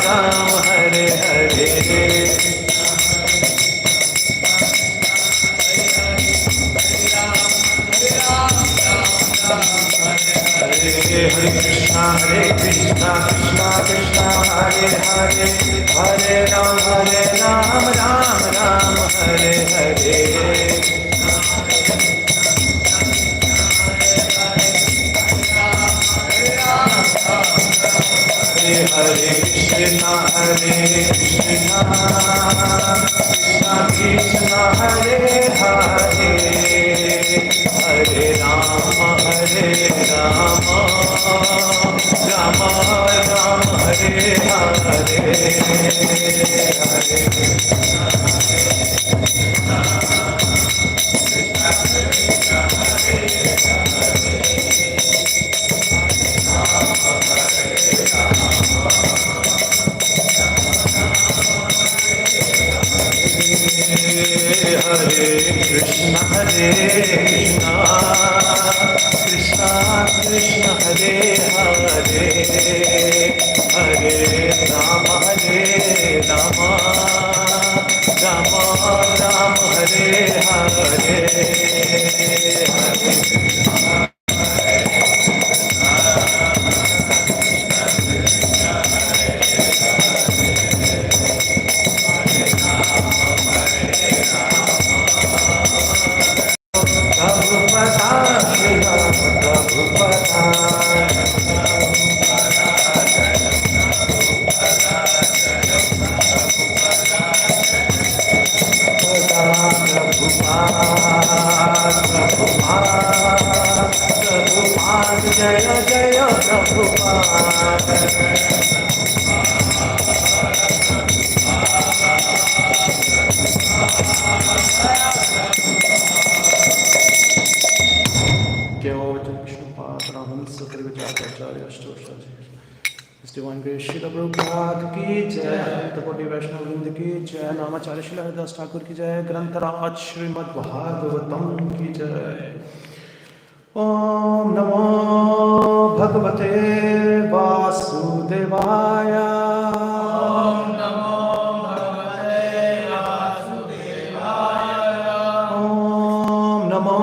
राम हरे हरे हरे कृष्णा कृष्णा कृष्णा हरे हरे हरे राम राम राम हरे हरे हरे कृष्णा कृष्णा कृष्णा हरे हरे हरे राम राम राम हरे हरे हरे कृष्णा कृष्णा कृष्णा हरे हरे हरे राम राम राम हरे हरे जय जय Prabhupada Divine Grace Srila Prabhupada की जय, तपोटी वैष्णव वृंद की जय, नामाचार्य श्रील हरिदास ठाकुर की जय, ग्रंथराज श्रीमद् भागवतम की जय। ओम नमो भगवते वासुदेवाय। ओम नमो भगवते वासुदेवाय। ओम नमो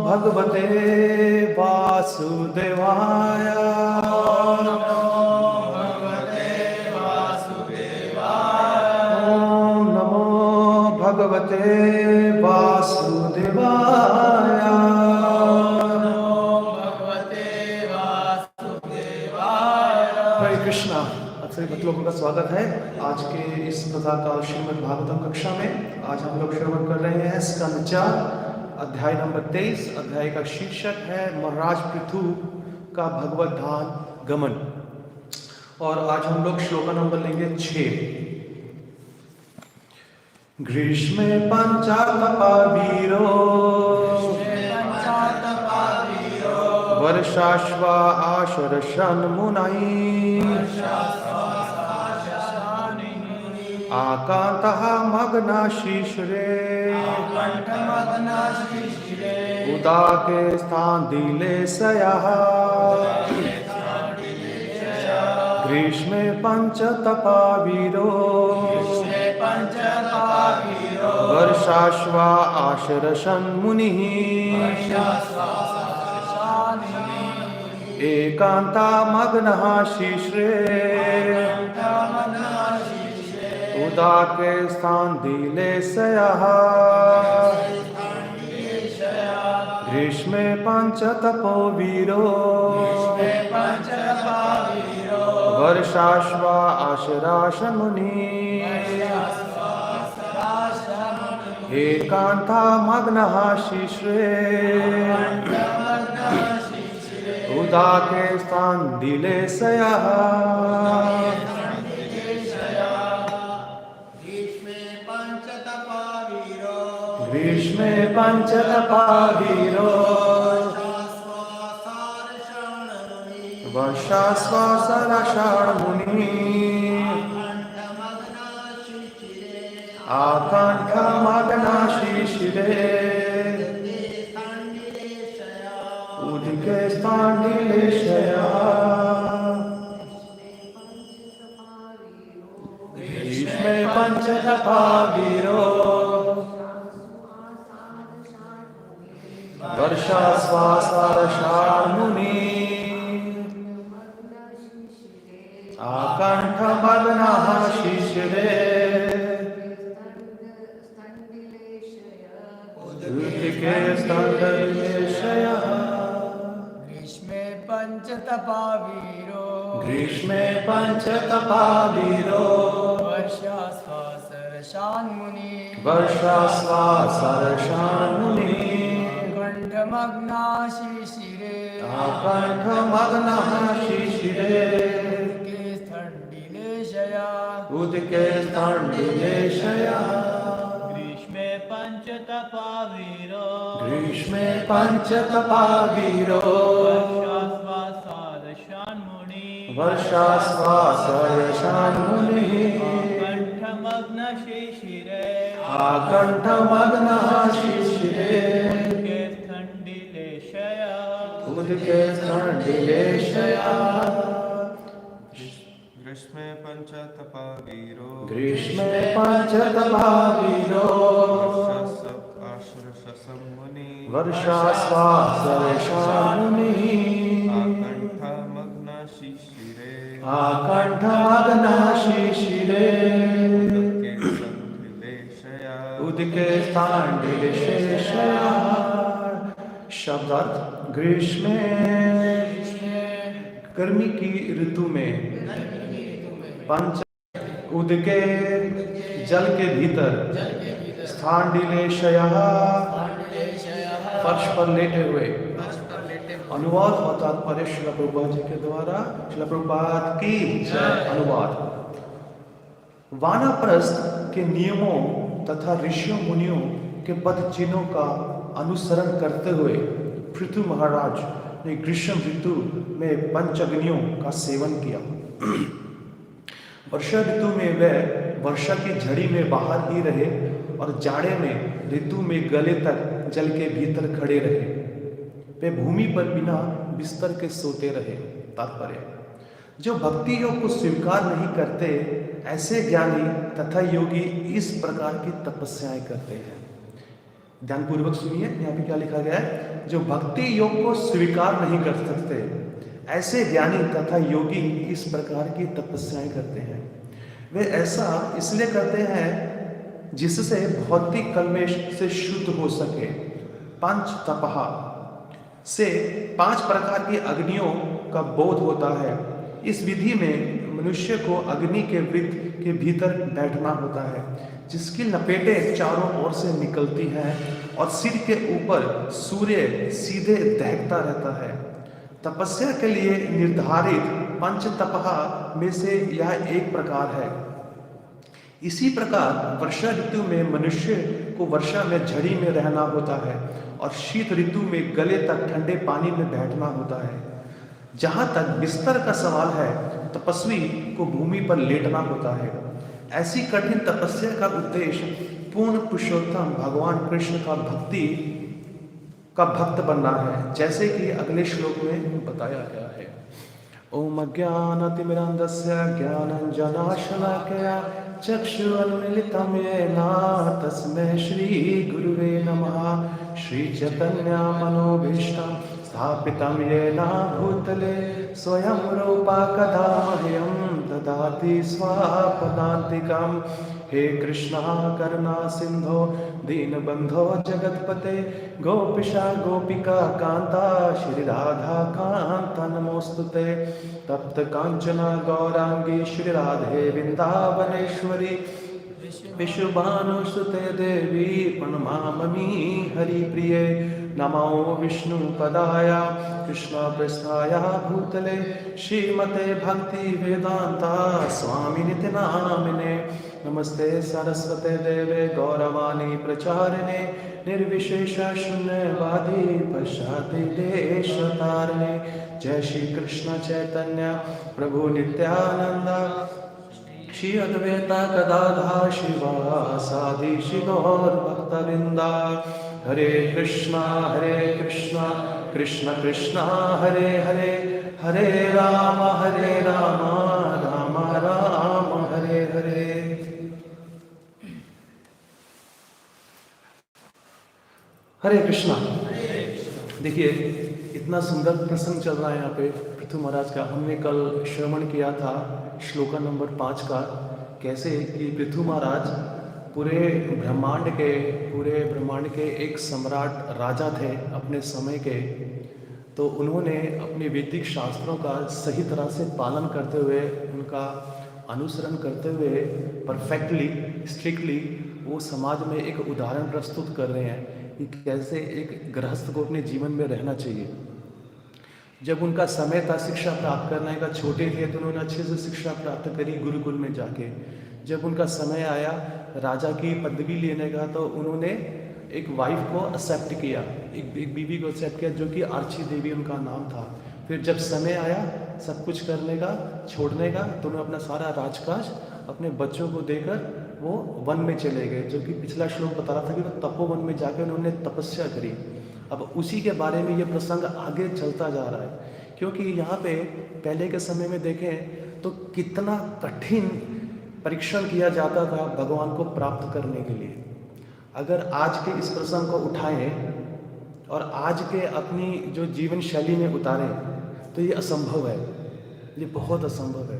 भगवते वासुदेवाय। भगवते वासुदेवाय। हरे कृष्णा। आप सभी भक्त लोगों का स्वागत है आज के इस प्रकार का श्रीमद् भागवतम कक्षा में। आज हम लोग श्रवण कर रहे हैं स्कंद 4 अध्याय नंबर 23। अध्याय का शीर्षक है महाराज पृथु का भगवत धाम गमन। और आज हम लोग श्लोका नंबर लेंगे 6। ग्रीष्मे पंचातपावीरो वर्षाश्वा आशर्षन् मुनैः आकान्तः मग्नाशिशिरे उदाके स्थानदिलेशयः ग्रीष्मे पंचतपावीरो वर्षाश्वा आशर्षन् मुनिः एकान्ता मग्नः शिश्रे उदाके स्थानदिलेशयः ग्रीष्मे पंचतपोवीरो वर्षाश्वा आशर्षन् मुनिः एकान्ता मग्नः शिश्रे उदाके स्थानदिलेशयः ग्रीष्मे पंचतपावीरो वर्षाश्वासरषाण मुनिः आकांक्षामग्नाशिशिरे उदिके स्थानदिलेशयः ग्रीष्मे पञ्चतपावीरो वर्षाश्वासारषाण्मुनि आकण्ठमग्नः शिशिरे ऋतिके स्तण्डलेशयः ग्रीष्मे पञ्चतपावीरो ग्रीष्मे पञ्चतपावीरो वर्षाश्वासरसान्मुनि वर्षाश्वासरसान्मुनि कण्ठमग्नाशिशिरे आकण्ठमग्नः शिशिरे के स्थण्डिलेशया उदके स्तण्डुलेशयः ग्रीष्मे पञ्चतपावीरो ग्रीष्मे पञ्चतपावीरो वर्षाश्वासादशान्मुनि वर्षाश्वासरसान्मुनिः कण्ठमग्नशिशिरे आकण्ठमग्नः शिशिरे के स्थण्डिलेशया उदके स्तण्डुलेशयः ग्रीष्मे पञ्चतपावीरो ग्रीष्मे पञ्चतपावीरो वर्षाश्वासरसम्मुनि वर्षाश्वासरसान्मुनिः आकण्ठमग्नशिशिरे आकण्ठमग्नः शिशिरे उदके उदके सन्धिलेशया स्थाण्डिलेशयः शब्दार्थ ग्रीष्म गर्मी की ऋतु में पंच उदके जल के भीतर स्थाण्डिलेशयः फर्श पर लेटे हुए अनुवाद और तात्पर्य श्रील प्रभुपाद जी के द्वारा श्रील प्रभुपाद की जय। अनुवाद वानप्रस्थ के नियमों तथा ऋषियों मुनियों के पद चिन्हों का अनुसरण करते हुए पृथु महाराज ने ग्रीष्म ऋतु में पंचअग्नियों का सेवन किया। वर्षा ऋतु में वे वर्षा की झड़ी में बाहर ही रहे और जाड़े में ऋतु में गले तक जल के भीतर खड़े रहे। वे भूमि पर बिना बिस्तर के सोते रहे। तात्पर्य जो भक्ति योग को स्वीकार नहीं करते ऐसे ज्ञानी तथा योगी इस प्रकार की तपस्याएं करते हैं। ध्यानपूर्वक सुनिए, यहाँ पे क्या लिखा गया है। जो भक्ति योग को स्वीकार नहीं कर सकते ऐसे ज्ञानी तथा योगी इस प्रकार की तपस्याएं करते हैं। वे ऐसा इसलिए करते हैं जिससे भौतिक कल्मेश से शुद्ध हो सके। पंच तपः से 5 प्रकार की अग्नियों का बोध होता है। इस विधि में मनुष्य को अग्नि के वृत्त के भीतर बैठना होता है जिसकी लपेटें चारों ओर से निकलती हैं और सिर के ऊपर सूर्य सीधे दहकता रहता है। तपस्या के लिए निर्धारित पंच तपः में से यह एक प्रकार है। इसी प्रकार वर्षा ऋतु में मनुष्य को वर्षा में झड़ी में रहना होता है और शीत ऋतु में गले तक ठंडे पानी में बैठना होता है। जहाँ तक बिस्तर का सवाल है तपस्वी को भूमि पर लेटना होता है। ऐसी कठिन तपस्या का उद्देश्य पूर्ण पुरुषोत्तम भगवान कृष्ण का भक्त बनना है, जैसे कि अगले श्लोक में बताया गया है। ओम अज्ञानतिमिरान्धस्य ज्ञानञ्जनाशलाकया चक्षुरुन्मीलितं येन तस्मै श्रीगुरुवे नमः। श्रीचैतन्यमनोभीष्टं स्थापितं येन भूतले स्वयं रूपा कदा मह्यं ददाति स्वपदान्तिकम्। हे कृष्णा करुणा सिंधो दीनबंधो जगतपते गोपिशा गोपिका कांता श्री राधा कांता नमोस्तुते। तप्त कांचना गौरांगी श्री राधे वृंदावनेश्वरी विश्वभानुसुते देवी प्रणमामि हरिप्रिये। नमो विष्णुपदाय कृष्णप्रेष्ठाय भूतले श्रीमते भक्ति वेदांता स्वामिनिति नामिने। नमस्ते सरस्वते देवे गौरवाणी प्रचारिणे निर्विशेष शून्यवादी पश्चाति देशतारिणे। जय श्री कृष्ण चैतन्य प्रभु नित्यानंद श्री अद्वैता गदाधर शिवासादि गौर भक्तवृंदा। हरे कृष्णा कृष्ण कृष्ण हरे हरे हरे राम राम राम हरे हरे। हरे कृष्णा। देखिए इतना सुंदर प्रसंग चल रहा है यहाँ पे पृथु महाराज का। हमने कल श्रवण किया था श्लोका नंबर 5 का, कैसे कि पृथु महाराज पूरे ब्रह्मांड के एक सम्राट राजा थे अपने समय के। तो उन्होंने अपने वैदिक शास्त्रों का सही तरह से पालन करते हुए, उनका अनुसरण करते हुए परफेक्टली, स्ट्रिक्टली वो समाज में एक उदाहरण प्रस्तुत कर रहे हैं कि कैसे एक गृहस्थ को अपने जीवन में रहना चाहिए। जब उनका समय था शिक्षा प्राप्त करने का, छोटे थे तो उन्होंने अच्छे से शिक्षा प्राप्त करी गुरुकुल में जाके। जब उनका समय आया राजा की पदवी लेने का, तो उन्होंने एक वाइफ को एक्सेप्ट किया, एक बीवी को एक्सेप्ट किया, जो कि आर्ची देवी उनका नाम था। फिर जब समय आया सब कुछ करने का, छोड़ने का, तो उन्होंने अपना सारा राजकाज अपने बच्चों को देकर वो वन में चले गए, जो कि पिछला श्लोक बता रहा था कि वो तपोवन में जाकर उन्होंने तपस्या करी। अब उसी के बारे में ये प्रसंग आगे चलता जा रहा है, क्योंकि यहाँ पे पहले के समय में देखें तो कितना कठिन परीक्षण किया जाता था भगवान को प्राप्त करने के लिए। अगर आज के इस प्रसंग को उठाएं और आज के अपनी जो जीवन शैली में उतारें तो ये असंभव है, ये बहुत असंभव है।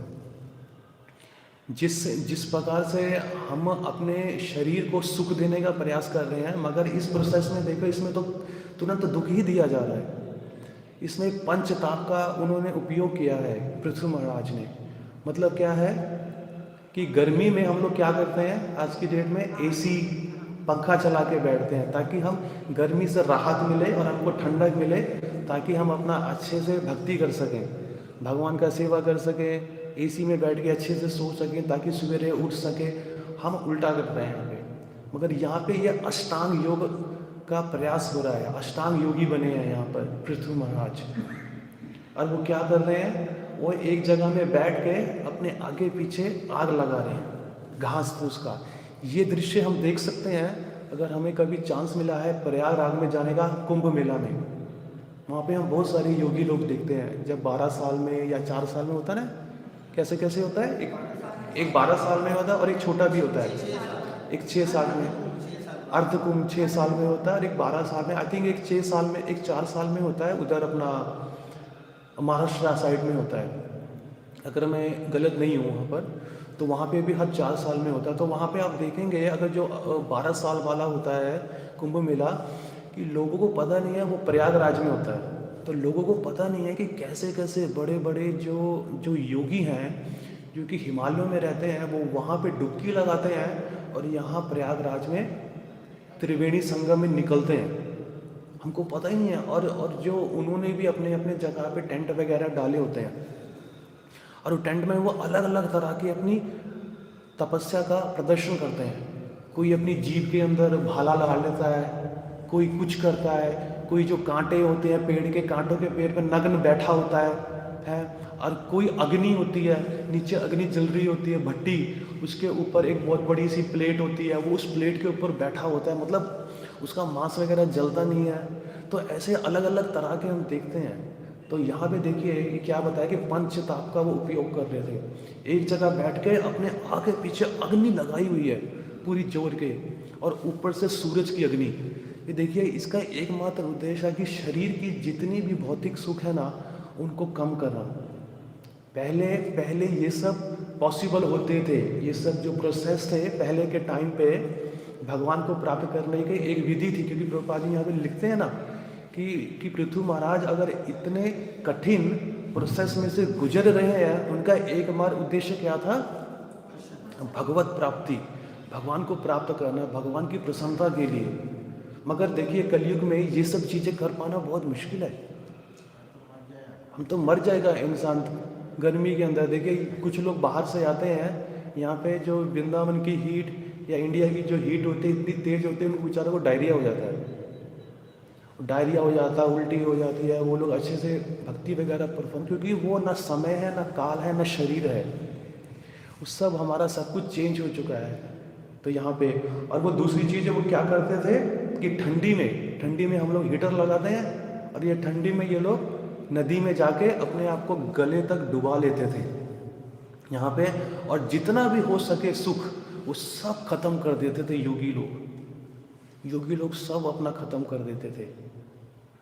जिस प्रकार से हम अपने शरीर को सुख देने का प्रयास कर रहे हैं, मगर इस प्रोसेस में देखो इसमें तो तुरंत दुख ही दिया जा रहा है। इसमें पंचताप का उन्होंने उपयोग किया है पृथु महाराज ने। मतलब क्या है कि गर्मी में हम लोग क्या करते हैं आज की डेट में, एसी पंखा चला के बैठते हैं ताकि हम गर्मी से राहत मिले और हमको ठंडक मिले, ताकि हम अपना अच्छे से भक्ति कर सकें, भगवान का सेवा कर सकें, एसी में बैठ के अच्छे से सो सकें ताकि सवेरे उठ सके। हम उल्टा कर रहे हैं यहाँ पे। मगर यहाँ पे ये अष्टांग योग का प्रयास हो रहा है, अष्टांग योगी बने हैं यहाँ पर पृथु महाराज। और वो क्या कर रहे हैं, वो एक जगह में बैठ के अपने आगे पीछे आग लगा रहे हैं घास फूस का। ये दृश्य हम देख सकते हैं अगर हमें कभी चांस मिला है प्रयागराज में जाने का, कुंभ मेला में। वहाँ पे हम बहुत सारे योगी लोग देखते हैं। जब 12 साल में या 4 साल में होता है ना, कैसे कैसे होता है, एक 12 साल में होता है और एक छोटा भी होता है, एक 6 साल में, अर्ध कुंभ 6 साल में होता है और एक 12 साल में, आई थिंक एक 6 साल में, एक 4 साल में होता है, उधर अपना महाराष्ट्र साइड में होता है, अगर मैं गलत नहीं हूँ वहाँ पर। तो वहाँ पे भी हर 4 साल में होता है। तो वहाँ पे आप देखेंगे अगर जो 12 साल वाला होता है कुंभ मेला, कि लोगों को पता नहीं है वो प्रयागराज में होता है। तो लोगों को पता नहीं है कि कैसे कैसे बड़े बड़े जो योगी हैं जो कि हिमालयों में रहते हैं, वो वहाँ पे डुबकी लगाते हैं और यहाँ प्रयागराज में त्रिवेणी संगम में निकलते हैं। हमको पता ही नहीं है। और जो उन्होंने भी अपने अपने जगह पे टेंट वगैरह डाले होते हैं और वो टेंट में वो अलग अलग तरह की अपनी तपस्या का प्रदर्शन करते हैं। कोई अपनी जीभ के अंदर भाला लगा लेता है, कोई कुछ करता है, कोई जो कांटे होते हैं पेड़ के, कांटों के पेड़ पर नग्न बैठा होता है। और कोई अग्नि होती है, नीचे अग्नि जल रही होती है भट्टी, उसके ऊपर एक बहुत बड़ी सी प्लेट होती है, वो उस प्लेट के ऊपर बैठा होता है, मतलब उसका मांस वगैरह जलता नहीं है। तो ऐसे अलग अलग तरह के हम देखते हैं। तो यहाँ पे देखिए कि क्या बताया कि पंचताप का वो उपयोग कर रहे थे। एक जगह बैठ के अपने आगे पीछे अग्नि लगाई हुई है पूरी जोर के, और ऊपर से सूरज की अग्नि। ये देखिए इसका एकमात्र उद्देश्य है कि शरीर की जितनी भी भौतिक सुख है ना, उनको कम करना। पहले ये सब पॉसिबल होते थे, ये सब जो प्रोसेस थे पहले के टाइम पे भगवान को प्राप्त करने की एक विधि थी। क्योंकि प्रभुपाद जी यहाँ पे लिखते हैं ना कि पृथु महाराज अगर इतने कठिन प्रोसेस में से गुजर रहे हैं, उनका एकमात्र उद्देश्य क्या था, भगवत प्राप्ति, भगवान को प्राप्त करना, भगवान की प्रसन्नता के लिए। मगर देखिए कलयुग में ये सब चीज़ें कर पाना बहुत मुश्किल है। हम तो मर जाएगा इंसान गर्मी के अंदर। देखिए कुछ लोग बाहर से आते हैं यहाँ पे, जो वृंदावन की हीट या इंडिया की जो हीट होती है इतनी तेज होती है, उनको बेचारों को डायरिया हो जाता है, डायरिया हो जाता है, उल्टी हो जाती है। वो लोग अच्छे से भक्ति वगैरह परफॉर्म, क्योंकि वो ना समय है, ना काल है, ना शरीर है, उस सब हमारा सब कुछ चेंज हो चुका है। तो यहाँ पे और वो दूसरी चीज़ है, वो क्या करते थे कि ठंडी में हम लोग हीटर लगाते हैं, और ये ठंडी में ये लोग नदी में जाके अपने आप को गले तक डुबा लेते थे यहाँ पे, और जितना भी हो सके सुख वो सब खत्म कर देते थे योगी लोग। योगी लोग सब अपना ख़त्म कर देते थे।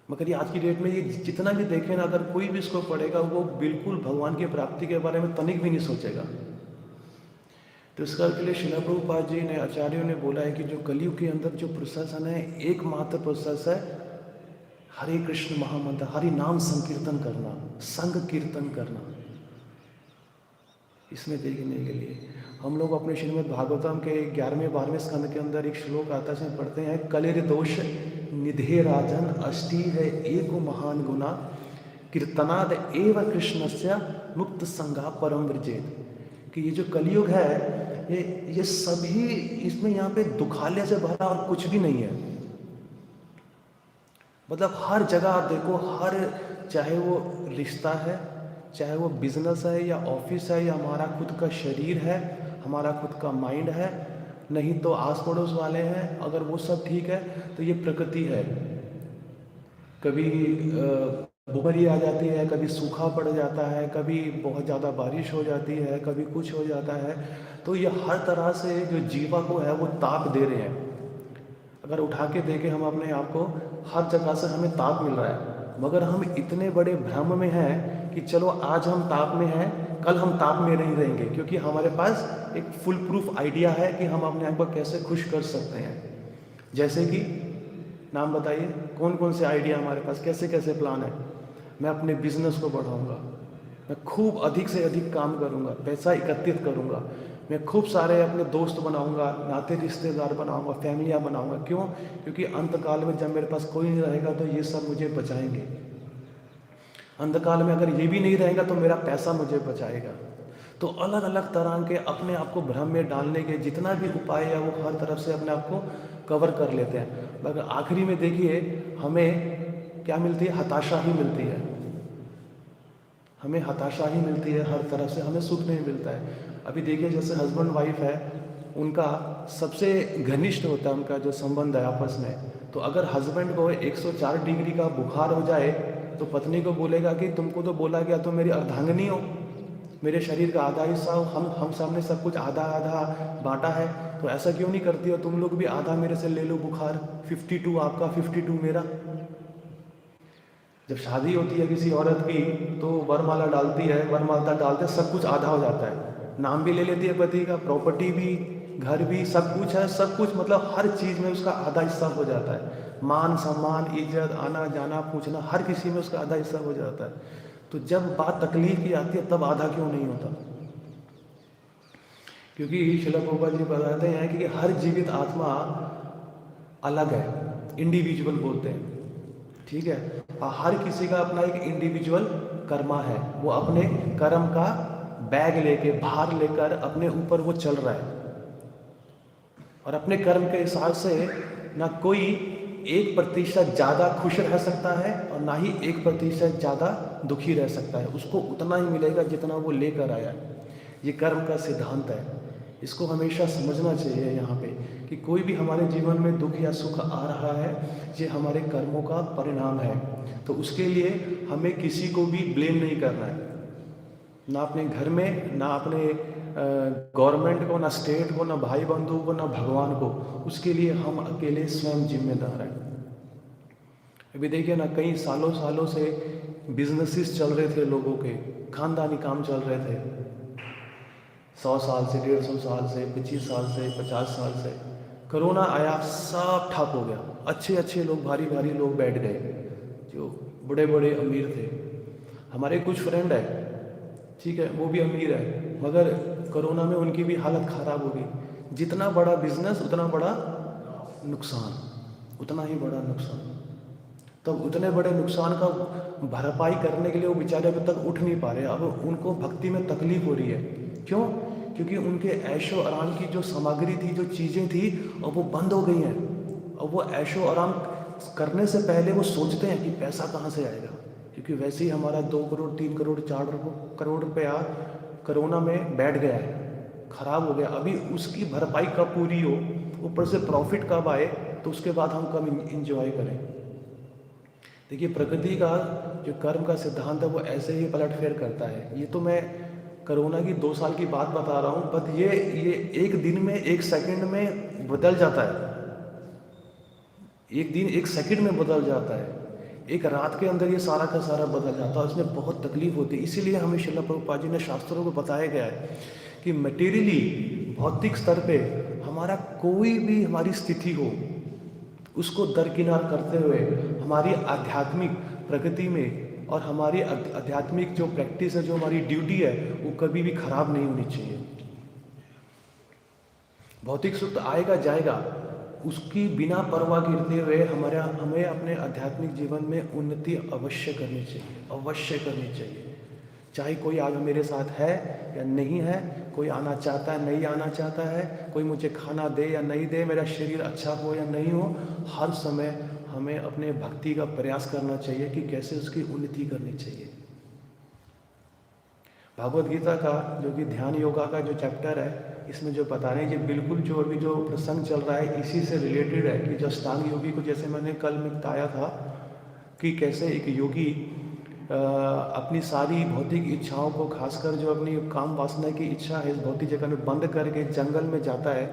मगर ये आज की डेट में ये जितना भी देखें ना, अगर कोई भी इसको पढ़ेगा वो बिल्कुल भगवान की प्राप्ति के बारे में तनिक भी नहीं सोचेगा। तो इसका के लिए श्रील प्रभुपाद जी ने, आचार्यों ने बोला है कि जो कलयुग के अंदर जो प्रशासन है, एकमात्र प्रोसेस है हरे कृष्ण महामंत्र, हरि नाम संकीर्तन करना, संग कीर्तन करना। इसमें देखने के लिए हम लोग अपने श्रीमद् भागवतम के 11वें 12वें स्कंद के अंदर एक श्लोक आता है, इसमें पढ़ते हैं, कलेर दोष निधे राजन अष्टी है एक महान गुना कीर्तनाद एव कृष्णस्य मुक्त संगा परम व्रजेत। कि ये जो कलयुग है ये सभी, इसमें यहाँ पे दुखालय से भरा और कुछ भी नहीं है। मतलब हर जगह आप देखो, हर, चाहे वो रिश्ता है, चाहे वो बिजनेस है या ऑफिस है या हमारा खुद का शरीर है, हमारा खुद का माइंड है, नहीं तो आस पड़ोस वाले हैं, अगर वो सब ठीक है तो ये प्रकृति है। कभी भूखमरी आ जाती है, कभी सूखा पड़ जाता है, कभी बहुत ज़्यादा बारिश हो जाती है, कभी कुछ हो जाता है। तो ये हर तरह से जो जीवा को है वो ताप दे रहे हैं। अगर उठा के देखें हम अपने आप को, हर जगह से हमें ताप मिल रहा है, मगर हम इतने बड़े भ्रम में हैं कि चलो आज हम ताप में हैं, कल हम ताप में नहीं रहेंगे, क्योंकि हमारे पास एक फुल प्रूफ आइडिया है कि हम अपने आप को कैसे खुश कर सकते हैं। जैसे कि नाम बताइए, कौन कौन से आइडिया हमारे पास, कैसे कैसे प्लान है। मैं अपने बिजनेस को बढ़ाऊंगा, मैं खूब अधिक से अधिक काम करूंगा, पैसा एकत्रित करूंगा, मैं खूब सारे अपने दोस्त बनाऊंगा, नाते रिश्तेदार बनाऊंगा, फैमिलियाँ बनाऊंगा। क्यों? क्योंकि अंतकाल में जब मेरे पास कोई नहीं रहेगा तो ये सब मुझे बचाएंगे। अंतकाल में अगर ये भी नहीं रहेगा तो मेरा पैसा मुझे बचाएगा। तो अलग अलग तरह के अपने आप को भ्रम में डालने के जितना भी उपाय है वो हर तरफ से अपने आप को कवर कर लेते हैं, मगर आखिरी में देखिए हमें क्या मिलती है? हताशा ही मिलती है। हमें हताशा ही मिलती है, हर तरफ से हमें सुख नहीं मिलता है। अभी देखिए जैसे हस्बैंड वाइफ है, उनका सबसे घनिष्ठ होता है उनका जो संबंध है आपस में। तो अगर हस्बैंड को 104 डिग्री का बुखार हो जाए तो पत्नी को बोलेगा कि तुमको तो बोला गया तुम मेरी अर्धांगिनी हो, मेरे शरीर का आधा हिस्सा हो, हम सामने सब कुछ आधा आधा बांटा है, तो ऐसा क्यों नहीं करती हो? तुम लोग भी आधा मेरे से ले लो बुखार, 52 आपका 52 मेरा। जब शादी होती है किसी औरत की तो वरमाला डालती है, वरमाला डालते सब कुछ आधा हो जाता है, नाम भी ले लेती है पति का, प्रॉपर्टी भी, घर भी, सब कुछ है, सब कुछ मतलब हर चीज़ में उसका आधा हिस्सा हो जाता है। मान सम्मान, इज्जत, आना जाना, पूछना, हर किसी में उसका आधा हिस्सा हो जाता है। तो जब बात तकलीफ की आती है तब आधा क्यों नहीं होता? क्योंकि श्रील प्रभुपाद जी बताते हैं कि हर जीवित आत्मा अलग है, इंडिविजुअल बोलते हैं, ठीक है। हर किसी का अपना एक इंडिविजुअल कर्मा है, वो अपने कर्म का बैग लेके, भार लेकर अपने ऊपर वो चल रहा है, और अपने कर्म के हिसाब से ना कोई 1% ज़्यादा खुश रह सकता है और ना ही 1% ज़्यादा दुखी रह सकता है। उसको उतना ही मिलेगा जितना वो लेकर आया है। ये कर्म का सिद्धांत है, इसको हमेशा समझना चाहिए यहाँ पे कि कोई भी हमारे जीवन में दुख या सुख आ रहा है, ये हमारे कर्मों का परिणाम है। तो उसके लिए हमें किसी को भी ब्लेम नहीं करना है, ना अपने घर में, ना अपने गवर्नमेंट को, ना स्टेट को, ना भाई बंधु को, ना भगवान को। उसके लिए हम अकेले स्वयं जिम्मेदार हैं। अभी देखिए ना, कई सालों सालों से बिजनेसेस चल रहे थे लोगों के, खानदानी काम चल रहे थे, 100 साल से, 150 साल से, 25 साल से, 50 साल से। कोरोना आया, सब ठप हो गया। अच्छे अच्छे लोग, भारी भारी लोग बैठ गए, जो बड़े बड़े अमीर थे। हमारे कुछ फ्रेंड है, ठीक है, वो भी अमीर है, मगर कोरोना में उनकी भी हालत ख़राब हो गई। जितना बड़ा बिजनेस उतना बड़ा नुकसान, उतना ही बड़ा नुकसान। तब उतने बड़े नुकसान का भरपाई करने के लिए वो बेचारे अभी तक उठ नहीं पा रहे। अब उनको भक्ति में तकलीफ हो रही है। क्यों? क्योंकि उनके ऐशो आराम की जो सामग्री थी, जो चीज़ें थी, और वो बंद हो गई हैं। और वो ऐशो आराम करने से पहले वो सोचते हैं कि पैसा कहाँ से आएगा, क्योंकि वैसे ही हमारा 2 करोड़, 3 करोड़, 4 करोड़ रुपया कोरोना में बैठ गया है, ख़राब हो गया। अभी उसकी भरपाई कब पूरी हो, ऊपर से प्रॉफिट कब आए, तो उसके बाद हम कब इंजॉय करें। देखिए, प्रकृति का जो कर्म का सिद्धांत है वो ऐसे ही पलटफेर करता है। ये तो मैं कोरोना की 2 साल की बात बता रहा हूँ, बट ये एक दिन में, 1 सेकंड में बदल जाता है। एक दिन एक सेकंड में बदल जाता है, एक रात के अंदर ये सारा का सारा बदल जाता है। उसमें बहुत तकलीफ होती है। इसीलिए हमें श्रील प्रभुपाद जी ने शास्त्रों को बताया गया है कि मटेरियली भौतिक स्तर पे हमारा कोई भी हमारी स्थिति हो, उसको दरकिनार करते हुए हमारी आध्यात्मिक प्रगति में और हमारी आध्यात्मिक जो प्रैक्टिस है, जो हमारी ड्यूटी है, वो कभी भी खराब नहीं होनी चाहिए। भौतिक सुख आएगा जाएगा, उसकी बिना परवाह करते हुए हमें अपने आध्यात्मिक जीवन में उन्नति अवश्य करनी चाहिए, अवश्य करनी चाहिए। चाहे कोई आज मेरे साथ है या नहीं है, कोई आना चाहता है नहीं आना चाहता है, कोई मुझे खाना दे या नहीं दे, मेरा शरीर अच्छा हो या नहीं हो, हर समय हमें अपने भक्ति का प्रयास करना चाहिए कि कैसे उसकी उन्नति करनी चाहिए। भागवत गीता का जो कि ध्यान योगा का जो चैप्टर है, इसमें जो बता रहे हैं कि बिल्कुल जो अभी जो प्रसंग चल रहा है इसी से रिलेटेड है कि जो अष्टांग योगी को, जैसे मैंने कल में बताया था कि कैसे एक योगी अपनी सारी भौतिक इच्छाओं को, खासकर जो अपनी काम वासना की इच्छा है, इस भौतिक जगह में बंद करके जंगल में जाता है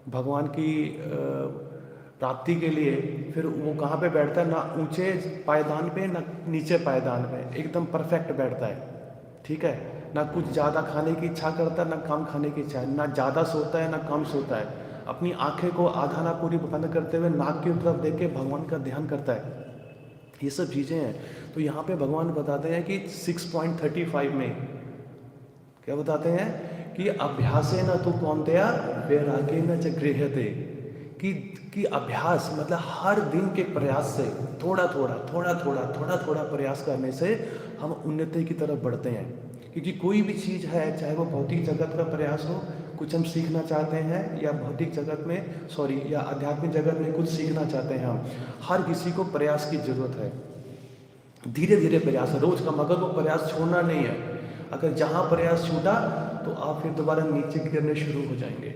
भगवान की प्राप्ति के लिए। फिर वो कहाँ पे बैठता है? ना ऊंचे पायदान पे ना नीचे पायदान पे, एकदम परफेक्ट बैठता है, ठीक है। ना कुछ ज़्यादा खाने की इच्छा करता है, ना कम खाने की इच्छा है, ना ज़्यादा सोता है ना कम सोता है। अपनी आंखें को आधा ना पूरी बंद करते हुए नाक की तरफ देख के भगवान का ध्यान करता है। ये सब चीज़ें हैं। तो यहाँ पे भगवान बताते हैं कि 6.35 में क्या बताते हैं कि अभ्यासे न तो कौन्तेय वैराग्ये न च गृह्यते, कि अभ्यास मतलब हर दिन के प्रयास से थोड़ा थोड़ा प्रयास करने से हम उन्नति की तरफ बढ़ते हैं। क्योंकि कोई भी चीज़ है, चाहे वो भौतिक जगत का प्रयास हो, कुछ हम सीखना चाहते हैं, या भौतिक जगत में या आध्यात्मिक जगत में कुछ सीखना चाहते हैं, हम हर किसी को प्रयास की जरूरत है। धीरे धीरे प्रयास है रोज का, मगर वो प्रयास छोड़ना नहीं है। अगर जहाँ प्रयास छूटा तो आप फिर दोबारा नीचे गिरने शुरू हो जाएंगे।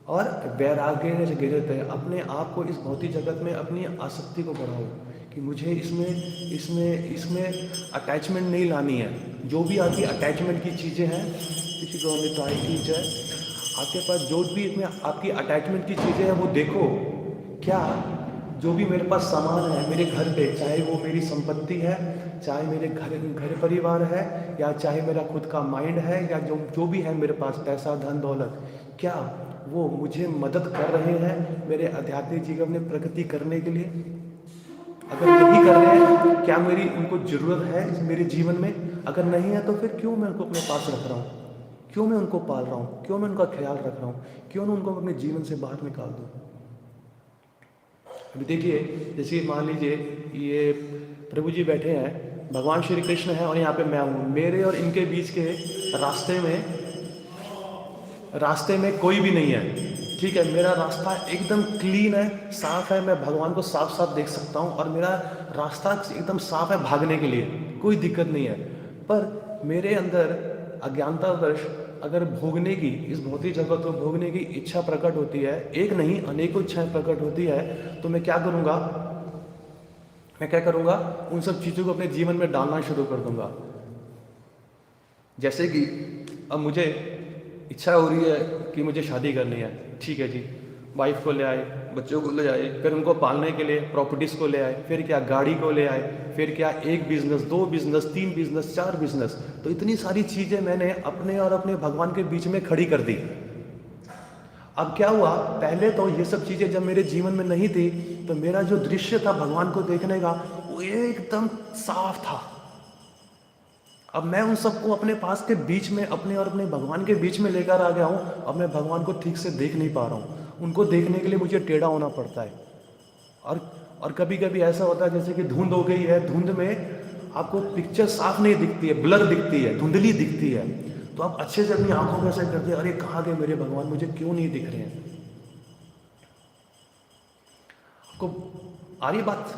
और वैराग्य से गिरते हैं, अपने आप को इस भौतिक जगत में अपनी आसक्ति को बढ़ाओ कि मुझे इसमें अटैचमेंट नहीं लानी है। जो भी आपकी अटैचमेंट की चीज़ें हैं, किसी को निताई की जय, आपके पास जो भी इसमें आपकी अटैचमेंट की चीज़ें हैं वो देखो। क्या जो भी मेरे पास सामान है मेरे घर पे, चाहे वो मेरी संपत्ति है, चाहे मेरे घर परिवार है, या चाहे मेरा खुद का माइंड है, या जो भी है मेरे पास पैसा धन दौलत, क्या वो मुझे मदद कर रहे हैं मेरे आध्यात्मिक जीवन में प्रगति करने के लिए? अगर नहीं कर रहे हैं, क्या मेरी उनको ज़रूरत है मेरे जीवन में? अगर नहीं है तो फिर क्यों मैं उनको अपने पास रख रहा हूँ? क्यों मैं उनको पाल रहा हूँ? क्यों मैं उनका ख्याल रख रहा हूँ? क्यों ना उनको अपने जीवन से बाहर निकाल दूँ? अभी देखिए, जैसे मान लीजिए ये प्रभु जी बैठे हैं, भगवान श्री कृष्ण है और यहाँ पे मैं हूँ। मेरे और इनके बीच के रास्ते में कोई भी नहीं है, ठीक है। मेरा रास्ता एकदम क्लीन है, साफ है, मैं भगवान को साफ साफ देख सकता हूँ और मेरा रास्ता एकदम साफ है भागने के लिए, कोई दिक्कत नहीं है। पर मेरे अंदर अज्ञानतावश अगर भोगने की, इस भौतिक जगत को भोगने की इच्छा प्रकट होती है, एक नहीं अनेकों इच्छाएं प्रकट होती है, तो मैं क्या करूँगा? उन सब चीज़ों को अपने जीवन में डालना शुरू कर दूंगा। जैसे कि अब मुझे इच्छा हो रही है कि मुझे शादी करनी है, ठीक है जी, वाइफ को ले आए, बच्चों को ले आए, फिर उनको पालने के लिए प्रॉपर्टीज़ को ले आए, फिर क्या गाड़ी को ले आए, फिर क्या एक बिजनेस, 2 बिजनेस, 3 बिजनेस, 4 बिजनेस। तो इतनी सारी चीज़ें मैंने अपने और अपने भगवान के बीच में खड़ी कर दी। अब क्या हुआ, पहले तो ये सब चीज़ें जब मेरे जीवन में नहीं थी तो मेरा जो दृश्य था भगवान को देखने का वो एकदम साफ था। अब मैं उन सबको अपने पास के बीच में, अपने और अपने भगवान के बीच में लेकर आ गया हूँ। अब मैं भगवान को ठीक से देख नहीं पा रहा हूँ, उनको देखने के लिए मुझे टेढ़ा होना पड़ता है। और कभी कभी ऐसा होता है जैसे कि धुंध हो गई है, धुंध में आपको पिक्चर साफ नहीं दिखती है, ब्लर दिखती है, धुंधली दिखती है, तो आप अच्छे से अपनी आंखों में ऐसे करते हैं, अरे कहाँ गए मेरे भगवान, मुझे क्यों नहीं दिख रहे हैं? आपको आ रही बात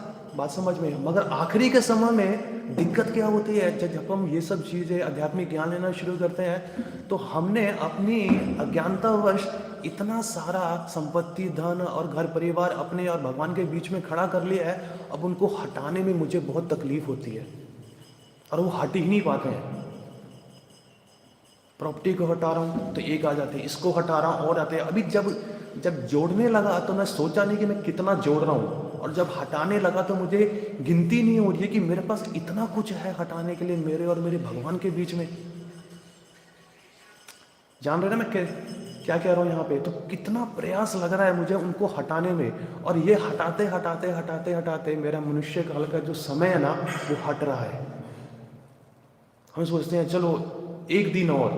समझ में? मगर आखिरी के समय में दिक्कत क्या होती है, जब हम ये सब चीज़ें आध्यात्मिक ज्ञान लेना शुरू करते हैं तो हमने अपनी अज्ञानतावश इतना सारा संपत्ति, धन और घर परिवार अपने और भगवान के बीच में खड़ा कर लिया है। अब उनको हटाने में मुझे बहुत तकलीफ होती है और वो हट ही नहीं पाते हैं। प्रॉपर्टी को हटा रहा हूँ तो एक आ जाते हैं, इसको हटा रहा हूँ और आते हैं। अभी जब जोड़ने लगा तो मैं सोचा नहीं कि मैं कितना जोड़ रहा हूँ, और जब हटाने लगा तो मुझे गिनती नहीं हो रही है कि मेरे पास इतना कुछ है हटाने के लिए मेरे और मेरे भगवान के बीच में। जान रहे ना मैं क्या कह रहा हूँ यहाँ पे? तो कितना प्रयास लग रहा है मुझे उनको हटाने में, और ये हटाते हटाते हटाते हटाते मेरा मनुष्य काल का जो समय है ना वो हट रहा है। हम सोचते हैं चलो एक दिन और,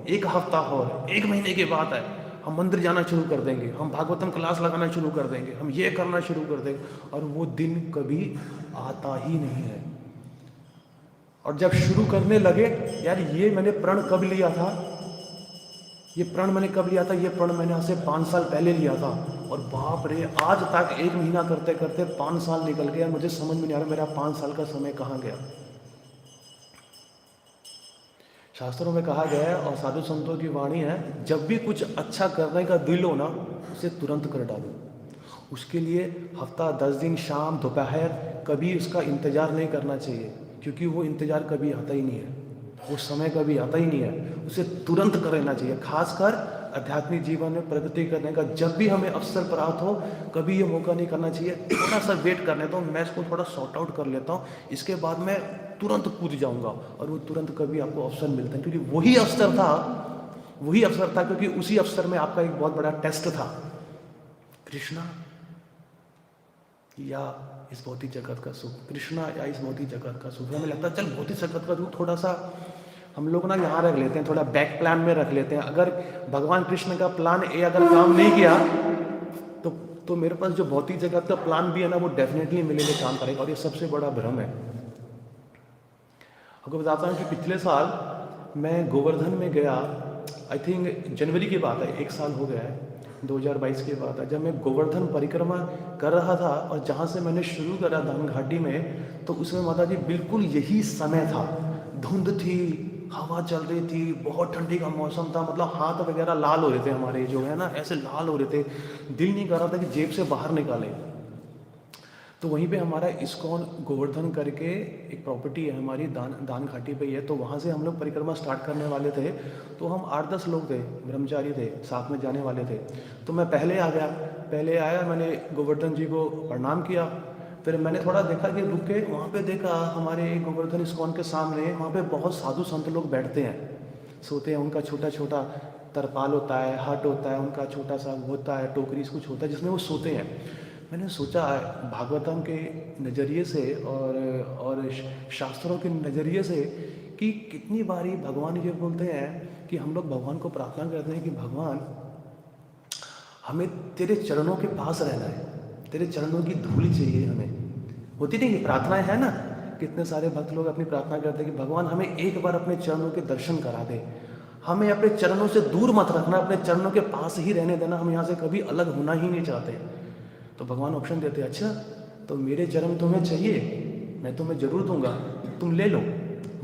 एक हफ्ता और, एक महीने के बाद है हम मंदिर जाना शुरू कर देंगे, हम भागवतम क्लास लगाना शुरू कर देंगे, हम ये करना शुरू कर देंगे, और वो दिन कभी आता ही नहीं है। और जब शुरू करने लगे, यार ये मैंने प्रण कब लिया था, ये प्रण मैंने कब लिया था, ये प्रण मैंने आज से 5 साल पहले लिया था, और बाप रे आज तक 1 महीना करते करते 5 साल निकल गया। मुझे समझ में नहीं आ रहा मेरा 5 साल का समय कहाँ गया। शास्त्रों में कहा गया है और साधु संतों की वाणी है, जब भी कुछ अच्छा करने का दिल हो ना उसे तुरंत कर डालो। उसके लिए हफ्ता 10 दिन शाम दोपहर कभी उसका इंतज़ार नहीं करना चाहिए, क्योंकि वो इंतज़ार कभी आता ही नहीं है, वो समय कभी आता ही नहीं है, उसे तुरंत कर लेना चाहिए। खासकर आध्यात्मिक जीवन में प्रगति करने का जब भी हमें अवसर प्राप्त हो, कभी ये मौका नहीं करना चाहिए थोड़ा सा वेट कर लेता हूँ, मैं इसको थोड़ा सॉर्ट आउट कर लेता हूँ, इसके बाद मैं तुरंत कूद जाऊंगा। और वो तुरंत कभी आपको अवसर मिलता है, क्योंकि वही अवसर था क्योंकि उसी अवसर में आपका एक बहुत बड़ा टेस्ट था, कृष्णा या इस भौतिक जगत का सुख, कृष्णा या इस भौतिक जगत का सुख। हमें लगता है चल भौतिक जगत का सुख थोड़ा सा हम लोग ना यहाँ रख लेते हैं, थोड़ा बैक प्लान में रख लेते हैं। अगर भगवान कृष्ण का प्लान ए अगर काम नहीं किया तो मेरे पास जो भौतिक जगत का प्लान भी है ना वो डेफिनेटली मेरे लिए काम करेगा, और ये सबसे बड़ा भ्रम है। आपको बताता हूँ कि पिछले साल मैं गोवर्धन में गया, आई थिंक जनवरी की बात है, 1 साल हो गया है, 2022 की बात है, जब मैं गोवर्धन परिक्रमा कर रहा था और जहाँ से मैंने शुरू करा धाम घाटी में, तो उसमें माता जी बिल्कुल यही समय था, धुंध थी, हवा चल रही थी, बहुत ठंडी का मौसम था, मतलब हाथ वगैरह लाल हो रहे थे हमारे जो है ना, ऐसे लाल हो रहे थे, दिल नहीं कर रहा था कि जेब से बाहर निकाले। तो वहीं पे हमारा इस्कॉन गोवर्धन करके एक प्रॉपर्टी है हमारी, दान घाटी पे ही है, तो वहाँ से हम लोग परिक्रमा स्टार्ट करने वाले थे। तो हम 8-10 लोग थे, ब्रह्मचारी थे, साथ में जाने वाले थे। तो मैं पहले आया, मैंने गोवर्धन जी को प्रणाम किया, फिर मैंने थोड़ा देखा कि रुक के वहाँ पे देखा हमारे गोवर्धन इस्कॉन के सामने वहाँ पे बहुत साधु संत लोग बैठते हैं, सोते हैं, उनका छोटा छोटा तरपाल होता है, हट होता है, उनका छोटा सा होता है, टोकरी कुछ होता है जिसमें वो सोते हैं। मैंने सोचा भागवतम के नज़रिए से और शास्त्रों के नज़रिए से कि कितनी बारी भगवान ये बोलते हैं कि हम लोग भगवान को प्रार्थना करते हैं कि भगवान हमें तेरे चरणों के पास रहना है, तेरे चरणों की धूल चाहिए हमें। होती नहीं ये प्रार्थनाएं है ना, कितने सारे भक्त लोग अपनी प्रार्थना करते हैं कि भगवान हमें एक बार अपने चरणों के दर्शन करा दे, हमें अपने चरणों से दूर मत रखना, अपने चरणों के पास ही रहने देना, हम यहाँ से कभी अलग होना ही नहीं चाहते। तो भगवान ऑप्शन देते हैं, अच्छा तो मेरे चरण तुम्हें चाहिए, मैं तुम्हें जरूर दूंगा, तुम ले लो,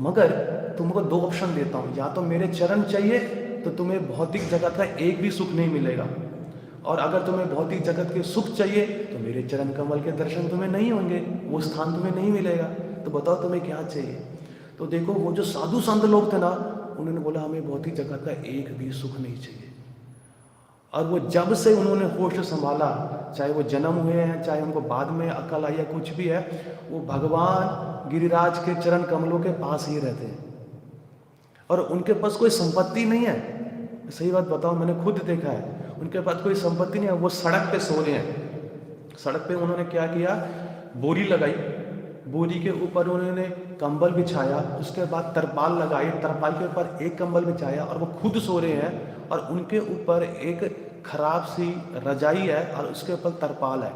मगर तुमको 2 ऑप्शन देता हूँ, या तो मेरे चरण चाहिए तो तुम्हें भौतिक जगत का एक भी सुख नहीं मिलेगा, और अगर तुम्हें भौतिक जगत के सुख चाहिए तो मेरे चरण कमल के दर्शन तुम्हें नहीं होंगे, वो स्थान तुम्हें नहीं मिलेगा। तो बताओ तुम्हें क्या चाहिए। तो देखो वो जो साधु संत लोग थे ना, उन्होंने बोला हमें भौतिक जगत का एक भी सुख नहीं चाहिए। और वो जब से उन्होंने होश संभाला, चाहे वो जन्म हुए हैं, चाहे उनको बाद में अकल आई या कुछ भी है, वो भगवान गिरिराज के चरण कमलों के पास ही रहते हैं, और उनके पास कोई संपत्ति नहीं है। सही बात बताओ, मैंने खुद देखा है, उनके पास कोई संपत्ति नहीं है, वो सड़क पे सो रहे हैं। सड़क पे उन्होंने क्या किया, बोरी लगाई, बोरी के ऊपर उन्होंने कंबल बिछाया, उसके बाद तरपाल लगाई, तरपाल के ऊपर एक कंबल बिछाया, और वो खुद सो रहे हैं, और उनके ऊपर एक खराब सी रजाई है और उसके ऊपर तरपाल है,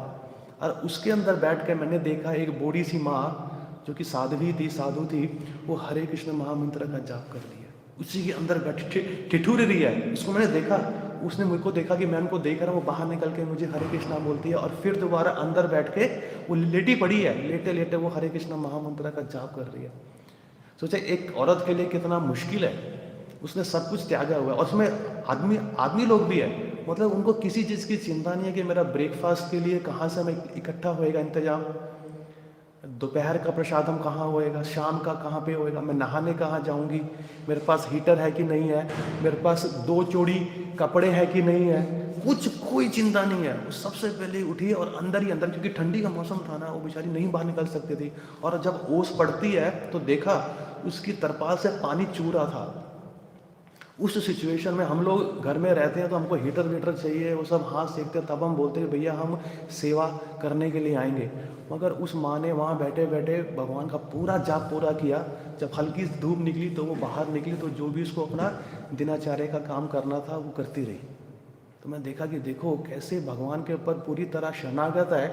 और उसके अंदर बैठ के मैंने देखा एक बूढ़ी सी माँ जो कि साधु थी, वो हरे कृष्ण महामंत्र का जाप कर रही है, उसी के अंदर बैठ ठिठुर रही है। उसको मैंने देखा, उसने मुझको देखा कि मैं उनको देख रहा हूँ, वो बाहर निकल के मुझे हरे कृष्णा बोलती है, और फिर दोबारा अंदर बैठ के वो लेटी पड़ी है, लेटे लेटे वो हरे कृष्ण महामंत्र का जाप कर रही है। सोचे एक औरत के लिए कितना मुश्किल है, उसने सब कुछ त्यागा हुआ है, और उसमें आदमी लोग भी है, मतलब उनको किसी चीज़ की चिंता नहीं है कि मेरा ब्रेकफास्ट के लिए कहाँ से मैं इकट्ठा होएगा इंतजाम। दोपहर का प्रसादम कहाँ होएगा, शाम का कहाँ पे होएगा, मैं नहाने कहाँ जाऊंगी, मेरे पास हीटर है कि नहीं है, मेरे पास 2 जोड़ी कपड़े हैं कि नहीं है, कुछ कोई चिंता नहीं है। वो सबसे पहले उठी और अंदर ही अंदर, क्योंकि ठंडी का मौसम था ना, वो बेचारी नहीं बाहर निकल सकती थी। और जब ओस पड़ती है तो देखा उसकी तरपाल से पानी चू रहा था। उस सिचुएशन में हम लोग घर में रहते हैं तो हमको हीटर वीटर चाहिए, वो सब हाथ सेकते, तब हम बोलते हैं भैया हम सेवा करने के लिए आएंगे। मगर उस माँ ने वहाँ बैठे बैठे भगवान का पूरा जाप पूरा किया। जब हल्की धूप निकली तो वो बाहर निकली, तो जो भी उसको अपना दिनाचार्य का काम करना था वो करती रही। तो मैं देखा कि देखो कैसे भगवान के ऊपर पूरी तरह शरणागत है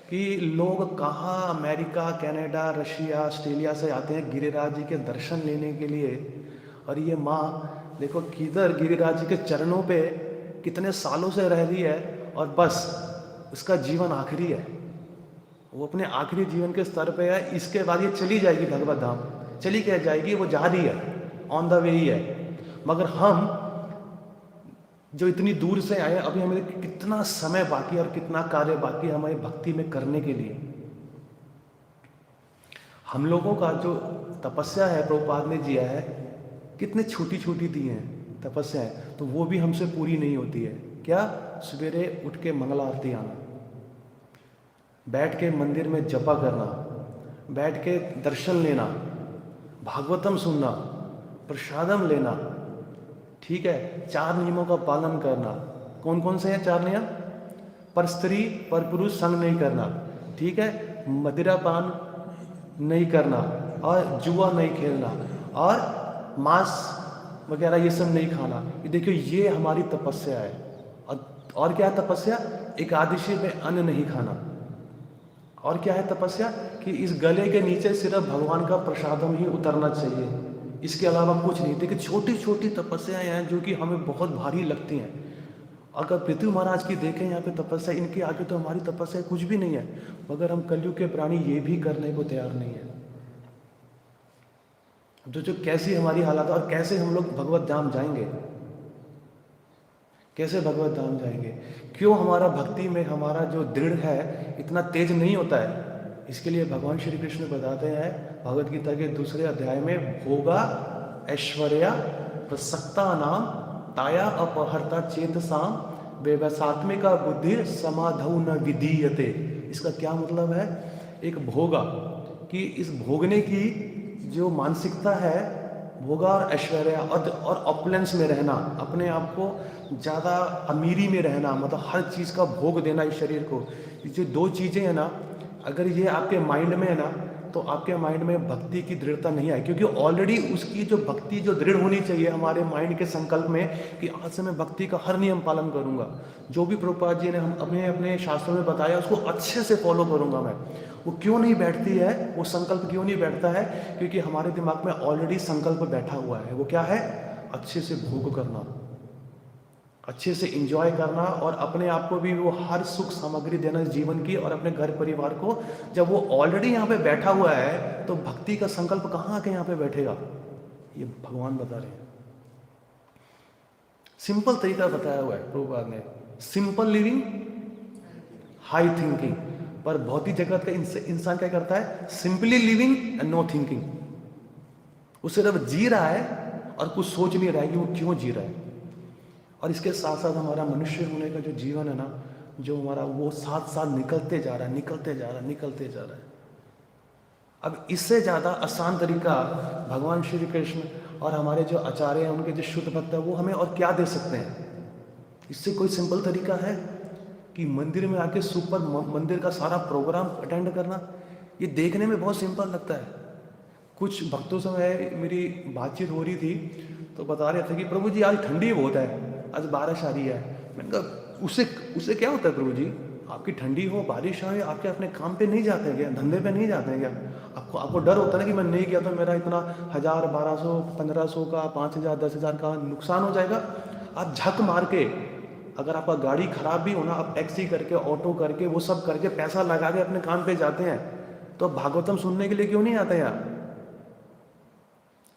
कि लोग कहाँ अमेरिका, कनाडा, रशिया, ऑस्ट्रेलिया से आते हैं गिरिराज जी के दर्शन लेने के लिए। और ये माँ देखो किधर गिरिराज जी के चरणों पे कितने सालों से रह रही है, और बस उसका जीवन आखिरी है, वो अपने आखिरी जीवन के स्तर पे है। इसके बाद ये चली जाएगी भगवत धाम, चली क्या जाएगी, वो जा रही है, ऑन द वे ही है। मगर हम जो इतनी दूर से आए, अभी हमें कितना समय बाकी और कितना कार्य बाकी हमारी भक्ति में करने के लिए। हम लोगों का जो तपस्या है प्रभुपाद ने जिया है, कितने छोटी छोटी दी हैं तपस्याएं, तो वो भी हमसे पूरी नहीं होती है। क्या? सवेरे उठ के मंगला आरती आना, बैठ के मंदिर में जपा करना, बैठ के दर्शन लेना, भागवतम सुनना, प्रसादम लेना, ठीक है, 4 नियमों का पालन करना। कौन कौन से हैं 4 नियम? पर स्त्री पर पुरुष संग नहीं करना, ठीक है, मदिरा पान नहीं करना, और जुआ नहीं खेलना, और मांस वगैरह ये सब नहीं खाना। ये देखियो ये हमारी तपस्या है। और क्या है तपस्या? एकादशी में अन्न नहीं खाना। और क्या है तपस्या? कि इस गले के नीचे सिर्फ भगवान का प्रसादम ही उतरना चाहिए, इसके अलावा कुछ नहीं। देखिए छोटी छोटी तपस्याएं हैं जो कि हमें बहुत भारी लगती हैं। अगर पृथ्वी महाराज की देखें यहाँ पे तपस्या, इनके आगे तो हमारी तपस्या कुछ भी नहीं है। मगर हम कलयुग के प्राणी ये भी करने को तैयार नहीं है। जो कैसी हमारी हालत है, और कैसे हम लोग भगवत धाम जाएंगे, कैसे भगवत धाम जाएंगे? क्यों हमारा भक्ति में हमारा जो दृढ़ है इतना तेज नहीं होता है? इसके लिए भगवान श्री कृष्ण बताते हैं भगवत गीता के 2 अध्याय में, भोगा ऐश्वर्या प्रसक्ता नाम ताया अपहर्ता चेतसाम व्यवसात्मिका बुद्धि समाधौ न विधीयते। इसका क्या मतलब है? एक भोगा, कि इस भोगने की जो मानसिकता है, भोगा और ऐश्वर्य और ऑपुलेंस में रहना, अपने आप को ज़्यादा अमीरी में रहना, मतलब हर चीज़ का भोग देना इस शरीर को। ये जो 2 चीज़ें हैं ना, अगर ये आपके माइंड में है ना, तो आपके माइंड में भक्ति की दृढ़ता नहीं आई। क्योंकि ऑलरेडी उसकी जो भक्ति जो दृढ़ होनी चाहिए हमारे माइंड के संकल्प में, कि आज से मैं भक्ति का हर नियम पालन करूंगा, जो भी प्रभुपाद जी ने हम अपने शास्त्रों में बताया उसको अच्छे से फॉलो करूंगा मैं। वो क्यों नहीं बैठती है, वो संकल्प क्यों नहीं बैठता है? क्योंकि हमारे दिमाग में ऑलरेडी संकल्प बैठा हुआ है। वो क्या है? अच्छे से भोग करना, अच्छे से एंजॉय करना, और अपने आप को भी वो हर सुख सामग्री देना जीवन की, और अपने घर परिवार को। जब वो ऑलरेडी यहाँ पे बैठा हुआ है तो भक्ति का संकल्प कहाँ आके यहाँ पे बैठेगा? ये भगवान बता रहे हैं। सिंपल तरीका बताया हुआ है प्रभुपाद ने, सिंपल लिविंग हाई थिंकिंग। पर भौतिक जगत का इंसान क्या करता है? Simply living and no thinking. वो सिर्फ जी रहा है और कुछ सोच नहीं रहा है कि वो क्यों जी रहा है। और इसके साथ साथ हमारा मनुष्य होने का जो जीवन है ना, जो हमारा, वो साथ साथ निकलते जा रहा है, निकलते जा रहा है, निकलते जा रहा है। अब इससे ज़्यादा आसान तरीका भगवान श्री कृष्ण और हमारे जो आचार्य हैं, उनके जो शुद्ध भक्त है, वो हमें और क्या दे सकते हैं? इससे कोई सिंपल तरीका है कि मंदिर में आके सुपर मंदिर का सारा प्रोग्राम अटेंड करना? ये देखने में बहुत सिंपल लगता है। कुछ भक्तों से मेरी बातचीत हो रही थी तो बता रहे थे कि प्रभु जी आज ठंडी बहुत है, आज बारिश आ रही है। मैंने कहा उससे क्या होता है प्रभु जी? आपकी ठंडी हो, बारिश आए, आपके अपने काम पे नहीं जाते हैं क्या? धंधे पे नहीं जाते हैं क्या? आपको डर होता है ना कि मैं नहीं गया तो मेरा इतना 1000, 1200, 1500 का, 5000, 10,000 का नुकसान हो जाएगा। आप झक मार के, अगर आपका गाड़ी खराब भी हो ना, आप टैक्सी करके, ऑटो करके, वो सब करके, पैसा लगा के अपने काम पे जाते हैं। तो भागवतम सुनने के लिए क्यों नहीं आते हैं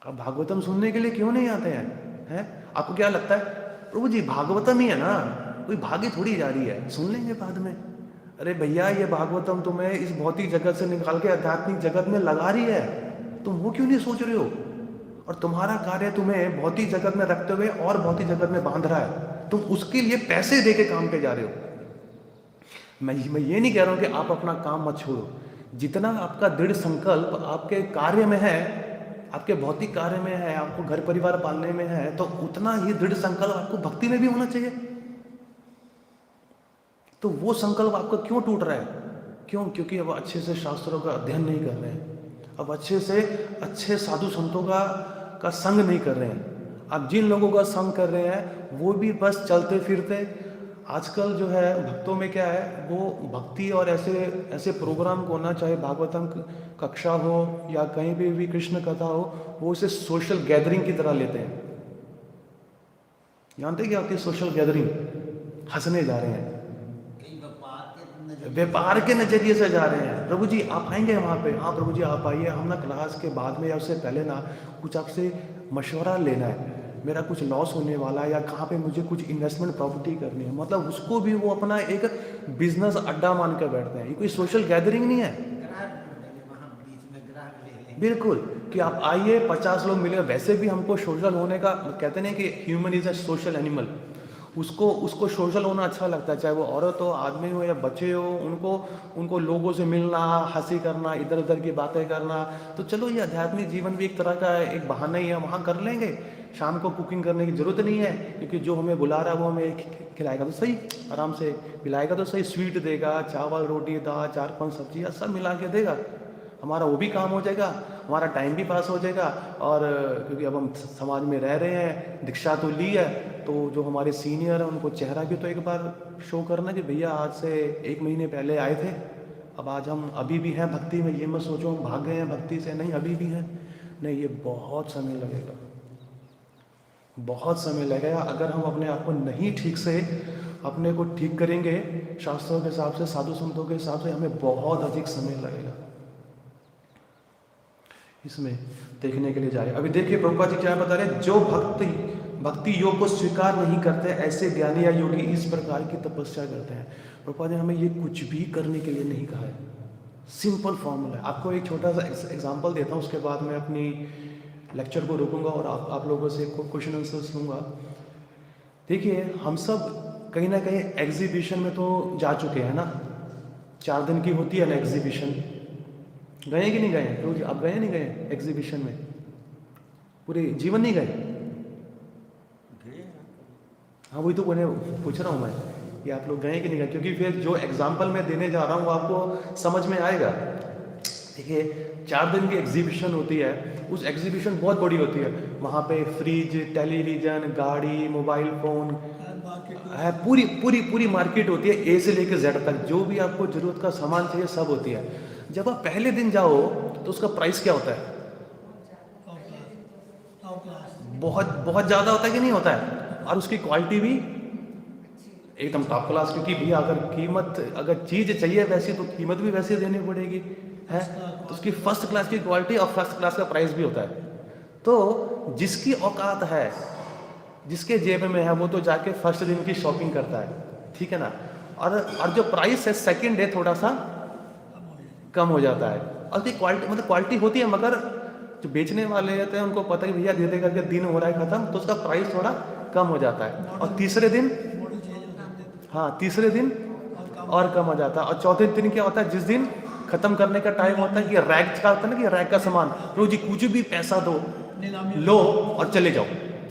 आप भागवतम सुनने के लिए क्यों नहीं आते हैं? आपको क्या लगता है प्रभु जी भागवतम ही है ना, कोई भागी थोड़ी जा रही है, सुन लेंगे बाद में। अरे भैया, ये भागवतम तुम्हें इस भौतिक जगत से निकाल के आध्यात्मिक जगत में लगा रही है, तुम वो क्यों नहीं सोच रहे हो? और तुम्हारा कार्य तुम्हें भौतिक जगत में रखते हुए और भौतिक जगत में बांध रहा है, तुम उसके लिए पैसे दे के काम पे जा रहे हो। मैं ये नहीं कह रहा हूं कि आप अपना काम मत छोड़ो, जितना आपका दृढ़ संकल्प आपके कार्य में है, आपके भौतिक कार्य में है, आपको घर परिवार पालने में है, तो उतना ही दृढ़ संकल्प आपको भक्ति में भी होना चाहिए। तो वो संकल्प आपका क्यों टूट रहा है? क्यों? क्योंकि अब अच्छे से शास्त्रों का अध्ययन नहीं कर रहे हैं, अब अच्छे से अच्छे साधु संतों का संग नहीं कर रहे हैं। अब जिन लोगों का संग कर रहे हैं वो भी बस चलते फिरते। आजकल जो है भक्तों में क्या है, वो भक्ति और ऐसे प्रोग्राम को ना, चाहे भागवतम कक्षा हो या कहीं भी कृष्ण कथा हो, वो उसे सोशल गैदरिंग की तरह लेते हैं। जानते क्या होती है सोशल गैदरिंग? हंसने जा रहे हैं, व्यापार के नजरिए से जा रहे हैं। प्रभु जी आप आएंगे वहाँ पे? हाँ प्रभु जी आप आइए, हम ना क्लास के बाद में या उससे पहले ना कुछ आपसे मशवरा लेना है, मेरा कुछ लॉस होने वाला है या कहाँ पे मुझे कुछ इन्वेस्टमेंट प्रॉपर्टी करनी है। मतलब उसको भी वो अपना एक बिजनेस अड्डा मान कर बैठते हैं। ये कोई सोशल गैदरिंग नहीं है बिल्कुल, कि आप आइए 50 लोग मिले। वैसे भी हमको सोशल होने का, कहते नहीं कि human is a social animal, उसको सोशल होना अच्छा लगता है, चाहे वो औरत हो, आदमी हो या बच्चे हो। उनको लोगों से मिलना, हंसी करना, इधर उधर की बातें करना। तो चलो ये आध्यात्मिक जीवन भी एक तरह का एक बहाना ही है, वहाँ कर लेंगे। शाम को कुकिंग करने की जरूरत नहीं है, क्योंकि जो हमें बुला रहा है वो हमें खिलाएगा तो सही, आराम से पिलाएगा तो सही, स्वीट देगा, चावल रोटी दाल 4-5 सब्जियाँ सब मिला के देगा। हमारा वो भी काम हो जाएगा, हमारा टाइम भी पास हो जाएगा। और क्योंकि अब हम समाज में रह रहे हैं, दीक्षा तो ली है, तो जो हमारे सीनियर हैं उनको चेहरा भी तो एक बार शो करना कि भैया आज से 1 महीने पहले आए थे, अब आज हम अभी भी हैं भक्ति में। ये मत सोचो हम भाग गए हैं भक्ति से, नहीं अभी भी हैं। नहीं, ये बहुत समय लगेगा, बहुत समय लगेगा। अगर हम अपने आप को नहीं ठीक से अपने को ठीक करेंगे शास्त्रों के हिसाब से, साधु संतों के हिसाब से, हमें बहुत अधिक समय लगेगा इसमें देखने के लिए जाए। अभी देखिए प्रभुपाद जी क्या बता रहे हैं, जो भक्ति योग को स्वीकार नहीं करते ऐसे ज्ञानी या योगी इस प्रकार की तपस्या करते हैं। प्रभुपाद ने हमें ये कुछ भी करने के लिए नहीं कहा है, सिंपल फॉर्मूला है। आपको एक छोटा सा एग्जांपल देता हूँ, उसके बाद मैं अपनी लेक्चर को रोकूंगा और आप लोगों से क्वेश्चन आंसर्स लूँगा। देखिए हम सब कहीं ना कहीं एग्जीबिशन में तो जा चुके हैं ना, 4 दिन की होती है ना एग्जीबिशन, गए कि नहीं गए? तो आप गए नहीं गए एग्जीबिशन में? पूरे जीवन नहीं गए? हाँ वही तो पूछ रहा हूँ मैं कि आप लोग गए कि नहीं गए, क्योंकि फिर जो एग्जाम्पल मैं देने जा रहा हूँ वो आपको समझ में आएगा। देखिए 4 दिन की एग्जीबिशन होती है, उस एग्जीबिशन बहुत बड़ी होती है। वहाँ पे फ्रिज, टेलीविजन, गाड़ी, मोबाइल फोन है, पूरी मार्केट होती है, ए से लेकर जेड तक। जो भी आपको जरूरत का सामान चाहिए सब होती है। जब आप पहले दिन जाओ तो उसका प्राइस क्या होता है? बहुत ज़्यादा होता है कि नहीं होता है? और उसकी क्वालिटी भी एकदम टॉप क्लास, क्योंकि भैया अगर चीज़ चाहिए वैसी तो कीमत भी वैसी देनी पड़ेगी है। तो उसकी फर्स्ट क्लास की क्वालिटी और फर्स्ट क्लास का प्राइस भी होता है। तो जिसकी औकात है, जिसके जेब में है, वो तो जाके फर्स्ट दिन की शॉपिंग करता है, ठीक है ना। और जो प्राइस है सेकंड डे थोड़ा सा कम हो जाता है। और उसकी क्वालिटी होती है, मगर जो बेचने वाले रहते हैं उनको पता है भैया धीरे करके दिन हो रहा है खत्म, तो उसका प्राइस थोड़ा कम हो जाता है। और तीसरे दिन और कम हो जाता है। और चौथे दिन क्या होता है, जिस दिन खत्म करने का टाइम होता है कि रैक का होता है ना, कि रैक का सामान रोजी कुछ भी पैसा दो, लो और चले जाओ,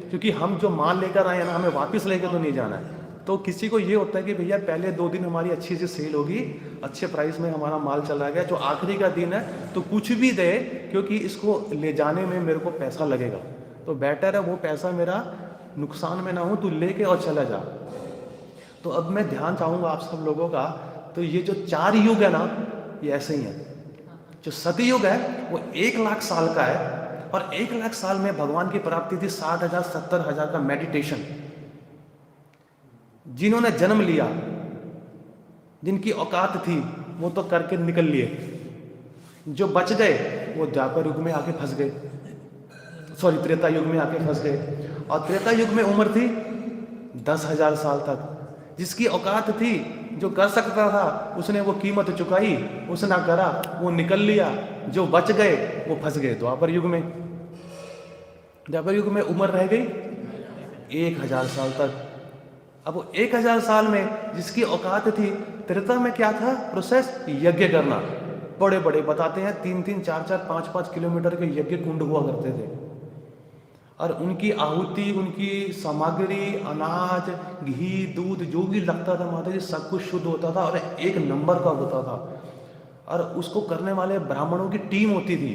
क्योंकि हम जो माल लेकर आए हैं ना, हमें वापस लेकर तो नहीं जाना है। तो किसी को ये होता है कि भैया पहले 2 दिन हमारी अच्छी सी सेल होगी, अच्छे प्राइस में हमारा माल चला गया, जो आखिरी का दिन है तो कुछ भी दे, क्योंकि इसको ले जाने में मेरे को पैसा लगेगा, तो बेटर है वो पैसा मेरा नुकसान में ना हो, तू लेके और चला जा। तो अब मैं ध्यान चाहूँगा आप सब लोगों का, तो ये जो 4 युग है ना, ये ऐसे ही है। जो सतयुग है वो 1 लाख साल का है, और 1 लाख साल में भगवान की प्राप्ति थी 60,000 70,000 का मेडिटेशन। जिन्होंने जन्म लिया, जिनकी औकात थी, वो तो करके निकल लिए। जो बच गए वो द्वापर युग में आके फंस गए, त्रेता युग में आके फंस गए। और त्रेता युग में उम्र थी 10,000 साल तक। जिसकी औकात थी जो कर सकता था उसने वो कीमत चुकाई, उसने करा, वो निकल लिया। जो बच गए वो फंस गए द्वापर युग में। द्वापर युग में उम्र रह गई 1000 साल तक। अब वो 1000 साल में जिसकी औकात थी, त्रेता में क्या था प्रोसेस? यज्ञ करना। बड़े बड़े बताते हैं 3-3, 4-4, 5-5 किलोमीटर के यज्ञ कुंड हुआ करते थे, और उनकी आहुति, उनकी सामग्री, अनाज, घी, दूध जो भी लगता था माता जी सब कुछ शुद्ध होता था और एक नंबर का होता था। और उसको करने वाले ब्राह्मणों की टीम होती थी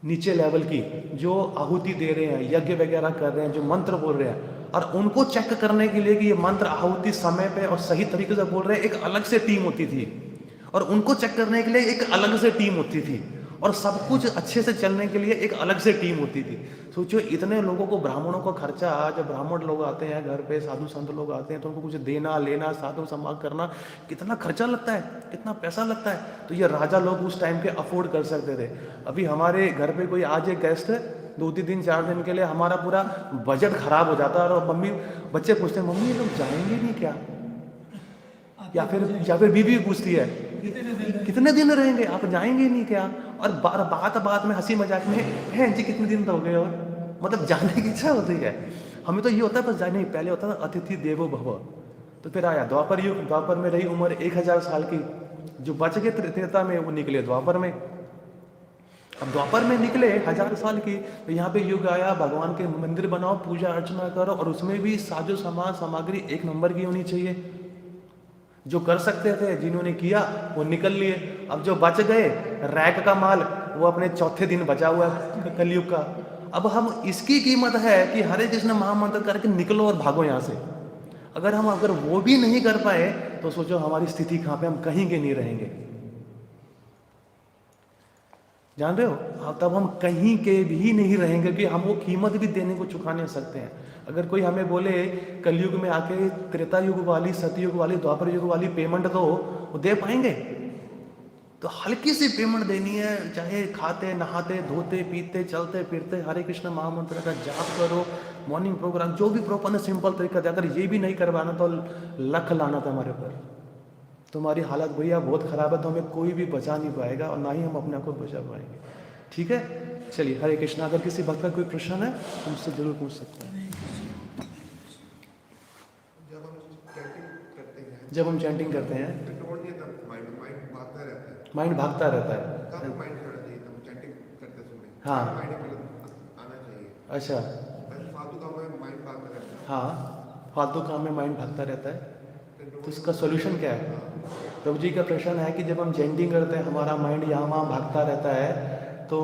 नीचे लेवल की, जो आहुति दे रहे हैं, यज्ञ वगैरह कर रहे हैं, जो मंत्र बोल रहे हैं, और उनको चेक करने के लिए कि ये मंत्र आहुति समय पे और सही तरीके से बोल रहे हैं, एक अलग से टीम होती थी। और उनको चेक करने के लिए एक अलग से टीम होती थी, और सब कुछ अच्छे से चलने के लिए एक अलग से टीम होती थी। सोचो इतने लोगों को, ब्राह्मणों का खर्चा, जब ब्राह्मण लोग आते हैं घर पे, साधु संत लोग आते हैं, तो उनको कुछ देना लेना, साधु संभाग करना, कितना खर्चा लगता है, कितना पैसा लगता है। तो ये राजा लोग उस टाइम के अफोर्ड कर सकते थे। अभी हमारे घर पे कोई आज एक गेस्ट है, 2-3 दिन 4 दिन के लिए, हमारा पूरा बजट खराब हो जाता है। और मम्मी, बच्चे पूछते हैं मम्मी ये लोग जाएंगे नहीं क्या? या फिर बीवी पूछती है कितने दिन रहेंगे, आप जाएंगे नहीं क्या? और बात में हंसी मजाक में, है जी कितने दिन तो हो गए, और मतलब जाने की इच्छा होती है। हमें तो ये होता है बस जाने ही, पहले होता था अतिथि देवो भव। तो फिर आया द्वापर युग, द्वापर में रही उम्र 1000 साल की। जो बच गए त्रेता में वो निकले द्वापर में। अब द्वापर में निकले 1000 साल की, तो यहाँ पे युग आया, भगवान के मंदिर बनाओ, पूजा अर्चना करो, और उसमें भी साजो समाज सामग्री एक नंबर की होनी चाहिए। जो कर सकते थे, जिन्होंने किया वो निकल लिए। अब जो बच गए रैक का माल, वो अपने चौथे दिन बचा हुआ है कलयुग का। अब हम इसकी कीमत है कि हरे कृष्ण महामंत्र करके निकलो और भागो यहाँ से। अगर वो भी नहीं कर पाए तो सोचो हमारी स्थिति कहाँ पे, हम कहीं के नहीं रहेंगे। जान रहे हो, तब हम कहीं के भी नहीं रहेंगे कि हम वो कीमत भी देने को चुका नहीं सकते हैं। अगर कोई हमें बोले कलयुग में आके त्रेता युग वाली, सतयुग वाली, द्वापर युग वाली पेमेंट दो, वो दे पाएंगे? तो हल्की सी पेमेंट देनी है, चाहे खाते नहाते धोते पीते चलते फिरते हरे कृष्ण महामंत्र का जाप करो, मॉर्निंग प्रोग्राम, जो भी प्रॉपर सिंपल तरीका। अगर ये भी नहीं करवाना तो लख लाना था हमारे ऊपर। तुम्हारी हालत भैया बहुत खराब है, तो हमें कोई भी बचा नहीं पाएगा और ना ही हम अपने आप को बचा पाएंगे। ठीक है, चलिए हरे कृष्णा। अगर किसी भक्त का कोई प्रश्न है तो मुझसे जरूर पूछ सकते हैं। जब हम चैंटिंग करते हैं माइंड भागता रहता है। हाँ, अच्छा, हाँ, फालतू काम में माइंड भागता रहता है। तो इसका सॉल्यूशन क्या है? प्रभु जी का प्रश्न है कि जब हम चैंटिंग करते हैं, हमारा माइंड यहाँ वहाँ भागता रहता है, तो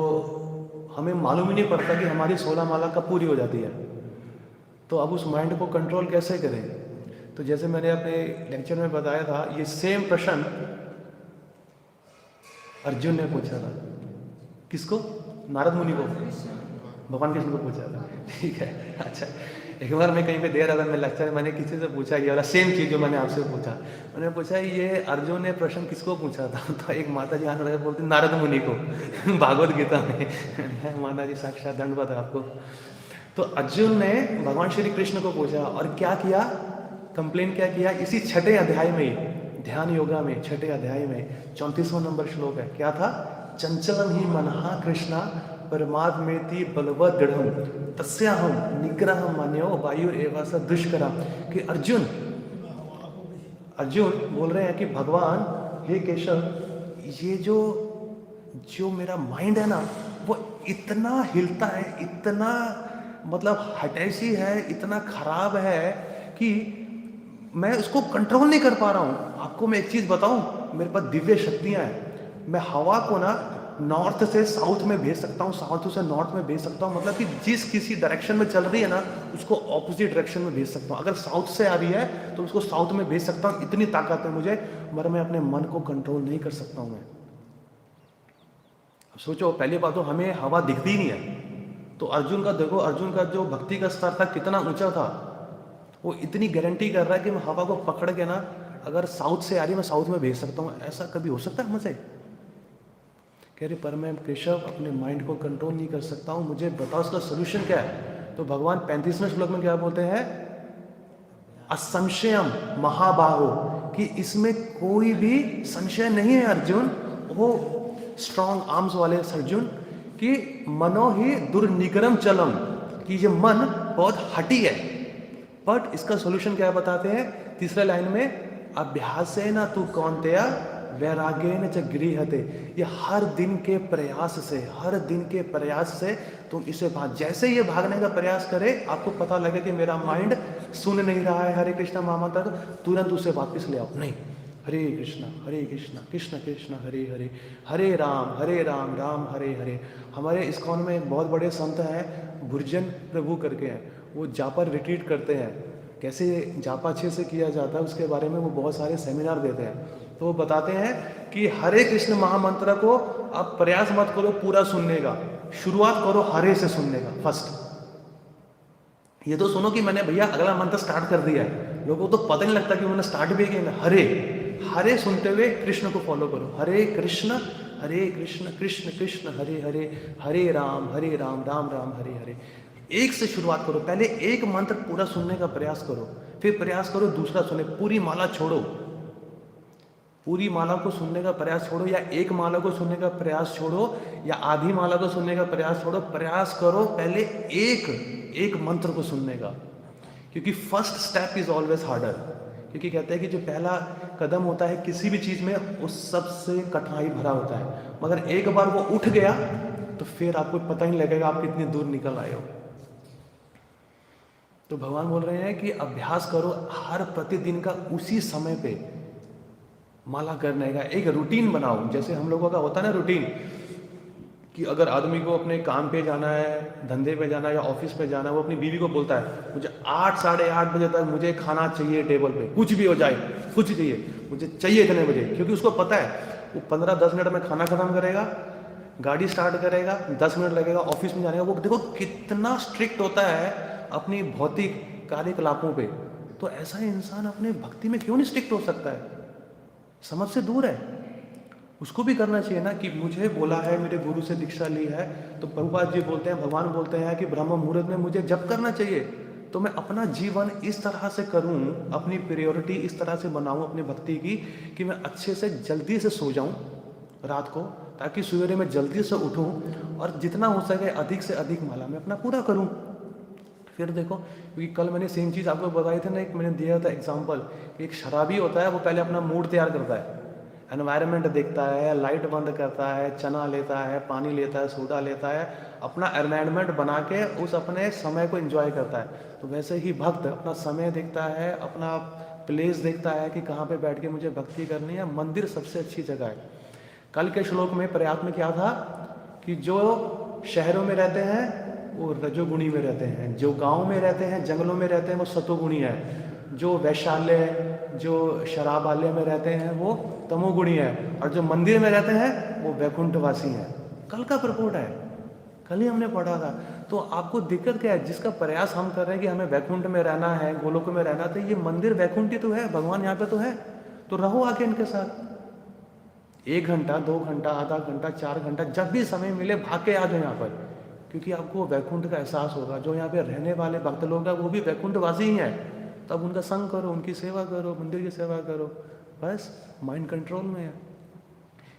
हमें मालूम ही नहीं पड़ता कि हमारी 16 माला कब पूरी हो जाती है। तो अब उस माइंड को कंट्रोल कैसे करें? तो जैसे मैंने अपने लेक्चर में बताया था, ये सेम प्रश्न अर्जुन ने पूछा था। किसको? नारद मुनि को, भगवान कृष्ण को पूछा था। ठीक है, अच्छा। एक बार मैं कहीं पे दे रहा था, मैं लेक्चर, मैंने किसी से पूछा ये वाला सेम चीज जो मैंने आपसे पूछा। मैंने पूछा ये अर्जुन ने प्रश्न किसको पूछा था? तो एक माता जी आने लगे, बोलती नारद मुनि को, भागवत गीता में। माता जी साक्षात दंडवत है आपको। तो अर्जुन ने भगवान श्री कृष्ण को पूछा, और क्या किया? कंप्लेन क्या किया? इसी 6ठे अध्याय में, ध्यान योगा में 6ठे अध्याय में 34वां नंबर श्लोक है। क्या था? चंचलम ही मनहा कृष्णा परमात्मेति बलवत दृढ़म तस्याहम निग्रह मान्यो वायु एवं स दुष्करम। कि अर्जुन बोल रहे हैं कि भगवान, हे केशव, ये जो मेरा माइंड है ना, वो इतना हिलता है, इतना मतलब हटैसी है, इतना खराब है कि मैं उसको कंट्रोल नहीं कर पा रहा हूँ। आपको मैं एक चीज बताऊं, मेरे पास दिव्य शक्तियां हैं। मैं हवा को ना नॉर्थ से साउथ में भेज सकता हूँ, साउथ से नॉर्थ में भेज सकता हूँ। मतलब कि जिस किसी डायरेक्शन में चल रही है ना, उसको ऑपोजिट डायरेक्शन में भेज सकता हूँ। अगर साउथ से आ रही है तो उसको साउथ में भेज सकता हूँ। इतनी ताकत है मुझे, मगर मैं अपने मन को कंट्रोल नहीं कर सकता हूँ मैं। अब सोचो, पहली बात तो हमें हवा दिखती ही नहीं है। तो अर्जुन का देखो, अर्जुन का जो भक्ति का स्तर था कितना ऊंचा था। वो इतनी गारंटी कर रहा है कि मैं हवा को पकड़ के ना, अगर साउथ से आ रही है मैं साउथ में भेज सकता हूँ। ऐसा कभी हो सकता है मुझसे? कह रहे पर मैं केशव अपने माइंड को कंट्रोल नहीं कर सकता हूँ, मुझे बताओ उसका सोल्यूशन क्या है? तो भगवान 35वें श्लोक में क्या बोलते हैं? असंशयम महाबाहो, कि इसमें कोई भी संशय नहीं है अर्जुन, वो स्ट्रॉन्ग आर्म्स वाले अर्जुन, कि मनो ही दुर्निकरम चलम, कि ये मन बहुत हठी है। बट इसका सॉल्यूशन क्या बताते हैं तीसरे लाइन में, अभ्यास से ना तू कौनतेया वैराग्य न च गृहते, ये हर दिन के प्रयास से, हर दिन के प्रयास से तुम इसे भाग, जैसे ये भागने का प्रयास करे आपको पता लगे कि मेरा माइंड सुन नहीं रहा है हरे कृष्णा महामंत्र, तुरंत उसे वापस ले आओ। नहीं, हरे कृष्णा कृष्ण कृष्ण हरे हरे, हरे राम राम हरे हरे। हमारे इस्कॉन में एक बहुत बड़े संत हैं भुर्जन प्रभु करके हैं, वो जापा रिट्रीट करते हैं, कैसे जापा अच्छे से किया जाता है उसके बारे में वो बहुत सारे सेमिनार देते हैं। तो वो बताते हैं कि हरे कृष्ण महामंत्र को आप प्रयास मत करो पूरा सुनने का, शुरुआत करो हरे से सुनने का फर्स्ट। ये तो सुनो कि मैंने भैया अगला मंत्र स्टार्ट कर दिया है, लोगों को तो पता नहीं लगता कि उन्होंने स्टार्ट भी किया। हरे हरे सुनते हुए कृष्ण को फॉलो करो, हरे कृष्ण कृष्ण कृष्ण हरे हरे, हरे राम राम राम हरे हरे। एक से शुरुआत करो, पहले एक मंत्र पूरा सुनने का प्रयास करो, फिर प्रयास करो दूसरा सुने, पूरी माला छोड़ो, पूरी माला को सुनने का प्रयास छोड़ो, या एक माला को सुनने का प्रयास छोड़ो, या आधी माला को सुनने का प्रयास छोड़ो, प्रयास करो पहले एक मंत्र को सुनने का, क्योंकि first step is always harder. क्योंकि कहते हैं कि जो पहला कदम होता है किसी भी चीज में उस सबसे कठिनाई भरा होता है, मगर एक बार वो उठ गया तो फिर आपको पता ही नहीं लगेगा आप कितनी दूर निकल आए हो। तो भगवान बोल रहे हैं कि अभ्यास करो हर प्रतिदिन का उसी समय पे माला करने का, एक रूटीन बनाओ। जैसे हम लोगों का होता है ना रूटीन, कि अगर आदमी को अपने काम पे जाना है, धंधे पे जाना है या ऑफिस पे जाना है, वो अपनी बीवी को बोलता है मुझे 8 साढ़े 8 बजे तक मुझे खाना चाहिए टेबल पे, कुछ भी हो जाए कुछ चाहिए, मुझे चाहिए इतने बजे, क्योंकि उसको पता है वो 15-10 मिनट में खाना खत्म करेगा, गाड़ी स्टार्ट करेगा, 10 मिनट लगेगा ऑफिस में जाने का। वो देखो कितना स्ट्रिक्ट होता है अपनी भौतिक कार्यकलापों पे। तो ऐसा इंसान अपने भक्ति में क्यों नहीं स्ट्रिक्ट हो सकता है? समझ से दूर है। उसको भी करना चाहिए ना, कि मुझे बोला है, मेरे गुरु से दीक्षा ली है, तो प्रभुपाद जी बोलते हैं, भगवान बोलते हैं कि ब्रह्म मुहूर्त में मुझे जप करना चाहिए, तो मैं अपना जीवन इस तरह से करूं, अपनी प्रायोरिटी इस तरह से बनाऊं अपनी भक्ति की, कि मैं अच्छे से जल्दी से सो जाऊं रात को, ताकि सवेरे में जल्दी से उठूं और जितना हो सके अधिक से अधिक माला में अपना पूरा करूं। फिर देखो, क्योंकि कल मैंने सेम चीज़ आपको बताई थी ना, एक मैंने दिया था एग्जाम्पल, कि एक शराबी होता है, वो पहले अपना मूड तैयार करता है, एनवायरनमेंट देखता है, लाइट बंद करता है, चना लेता है, पानी लेता है, सोडा लेता है, अपना एनवायरनमेंट बना के उस अपने समय को एंजॉय करता है। तो वैसे ही भक्त अपना समय देखता है, अपना प्लेस देखता है कि कहाँ पे बैठ के मुझे भक्ति करनी है। मंदिर सबसे अच्छी जगह है। कल के श्लोक में प्रयास में क्या था कि जो शहरों में रहते हैं वो रजोगुणी में रहते हैं, जो गाँव में रहते हैं, जंगलों में रहते हैं, वो सतोगुणी है, जो वैशाल्य, जो शराबालय में रहते हैं वो तमोगुणी है, और जो मंदिर में रहते हैं वो वैकुंठवासी हैं। कल का प्रपोट है, कल ही हमने पढ़ा था। तो आपको दिक्कत क्या है? जिसका प्रयास हम कर रहे हैं कि हमें वैकुंठ में रहना है, गोलोक में रहना, तो ये मंदिर वैकुंठ ही तो है, भगवान यहाँ पे तो है, तो रहो आके इनके साथ। 1 घंटा, 2 घंटा, आधा घंटा, 4 घंटा, जब भी समय मिले भाग के आ जाओ यहाँ पर, क्योंकि आपको वैकुंठ का एहसास होगा। जो यहाँ पे रहने वाले भक्त लोग हैं वो भी वैकुंठवासी ही हैं। तब उनका संग करो, उनकी सेवा करो, मंदिर की सेवा करो, बस माइंड कंट्रोल में है।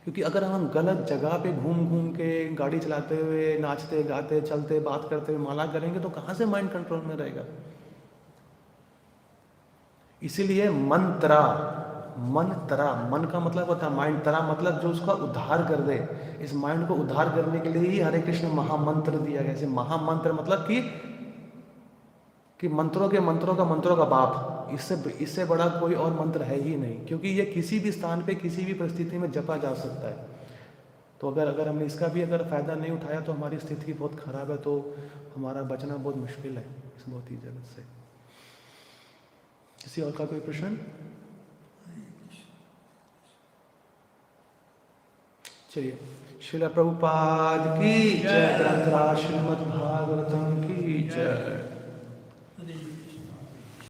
क्योंकि अगर हम गलत जगह पे घूम घूम के गाड़ी चलाते हुए, नाचते गाते चलते बात करते हुए माला करेंगे तो कहाँ से माइंड कंट्रोल में रहेगा? इसीलिए मंत्रा, मन का मतलब होता है माइंड, तरा मतलब जो उसका उद्धार कर दे। इस माइंड को उद्धार करने के लिए ही हरे कृष्ण महामंत्र दिया गया। जैसे महामंत्र मतलब कि मंत्रों का बाप, इससे बड़ा कोई और मंत्र है ही नहीं, क्योंकि ये किसी भी स्थान पे किसी भी परिस्थिति में जपा जा सकता है। तो अगर हमने इसका भी अगर फायदा नहीं उठाया तो हमारी स्थिति बहुत खराब है, तो हमारा बचना बहुत मुश्किल है इस बहुत ही जगत से। किसी और का कोई प्रश्न? चलिए, श्रील प्रभुपाद की जय, ग्रंथराज श्रीमद् भागवतम की जय।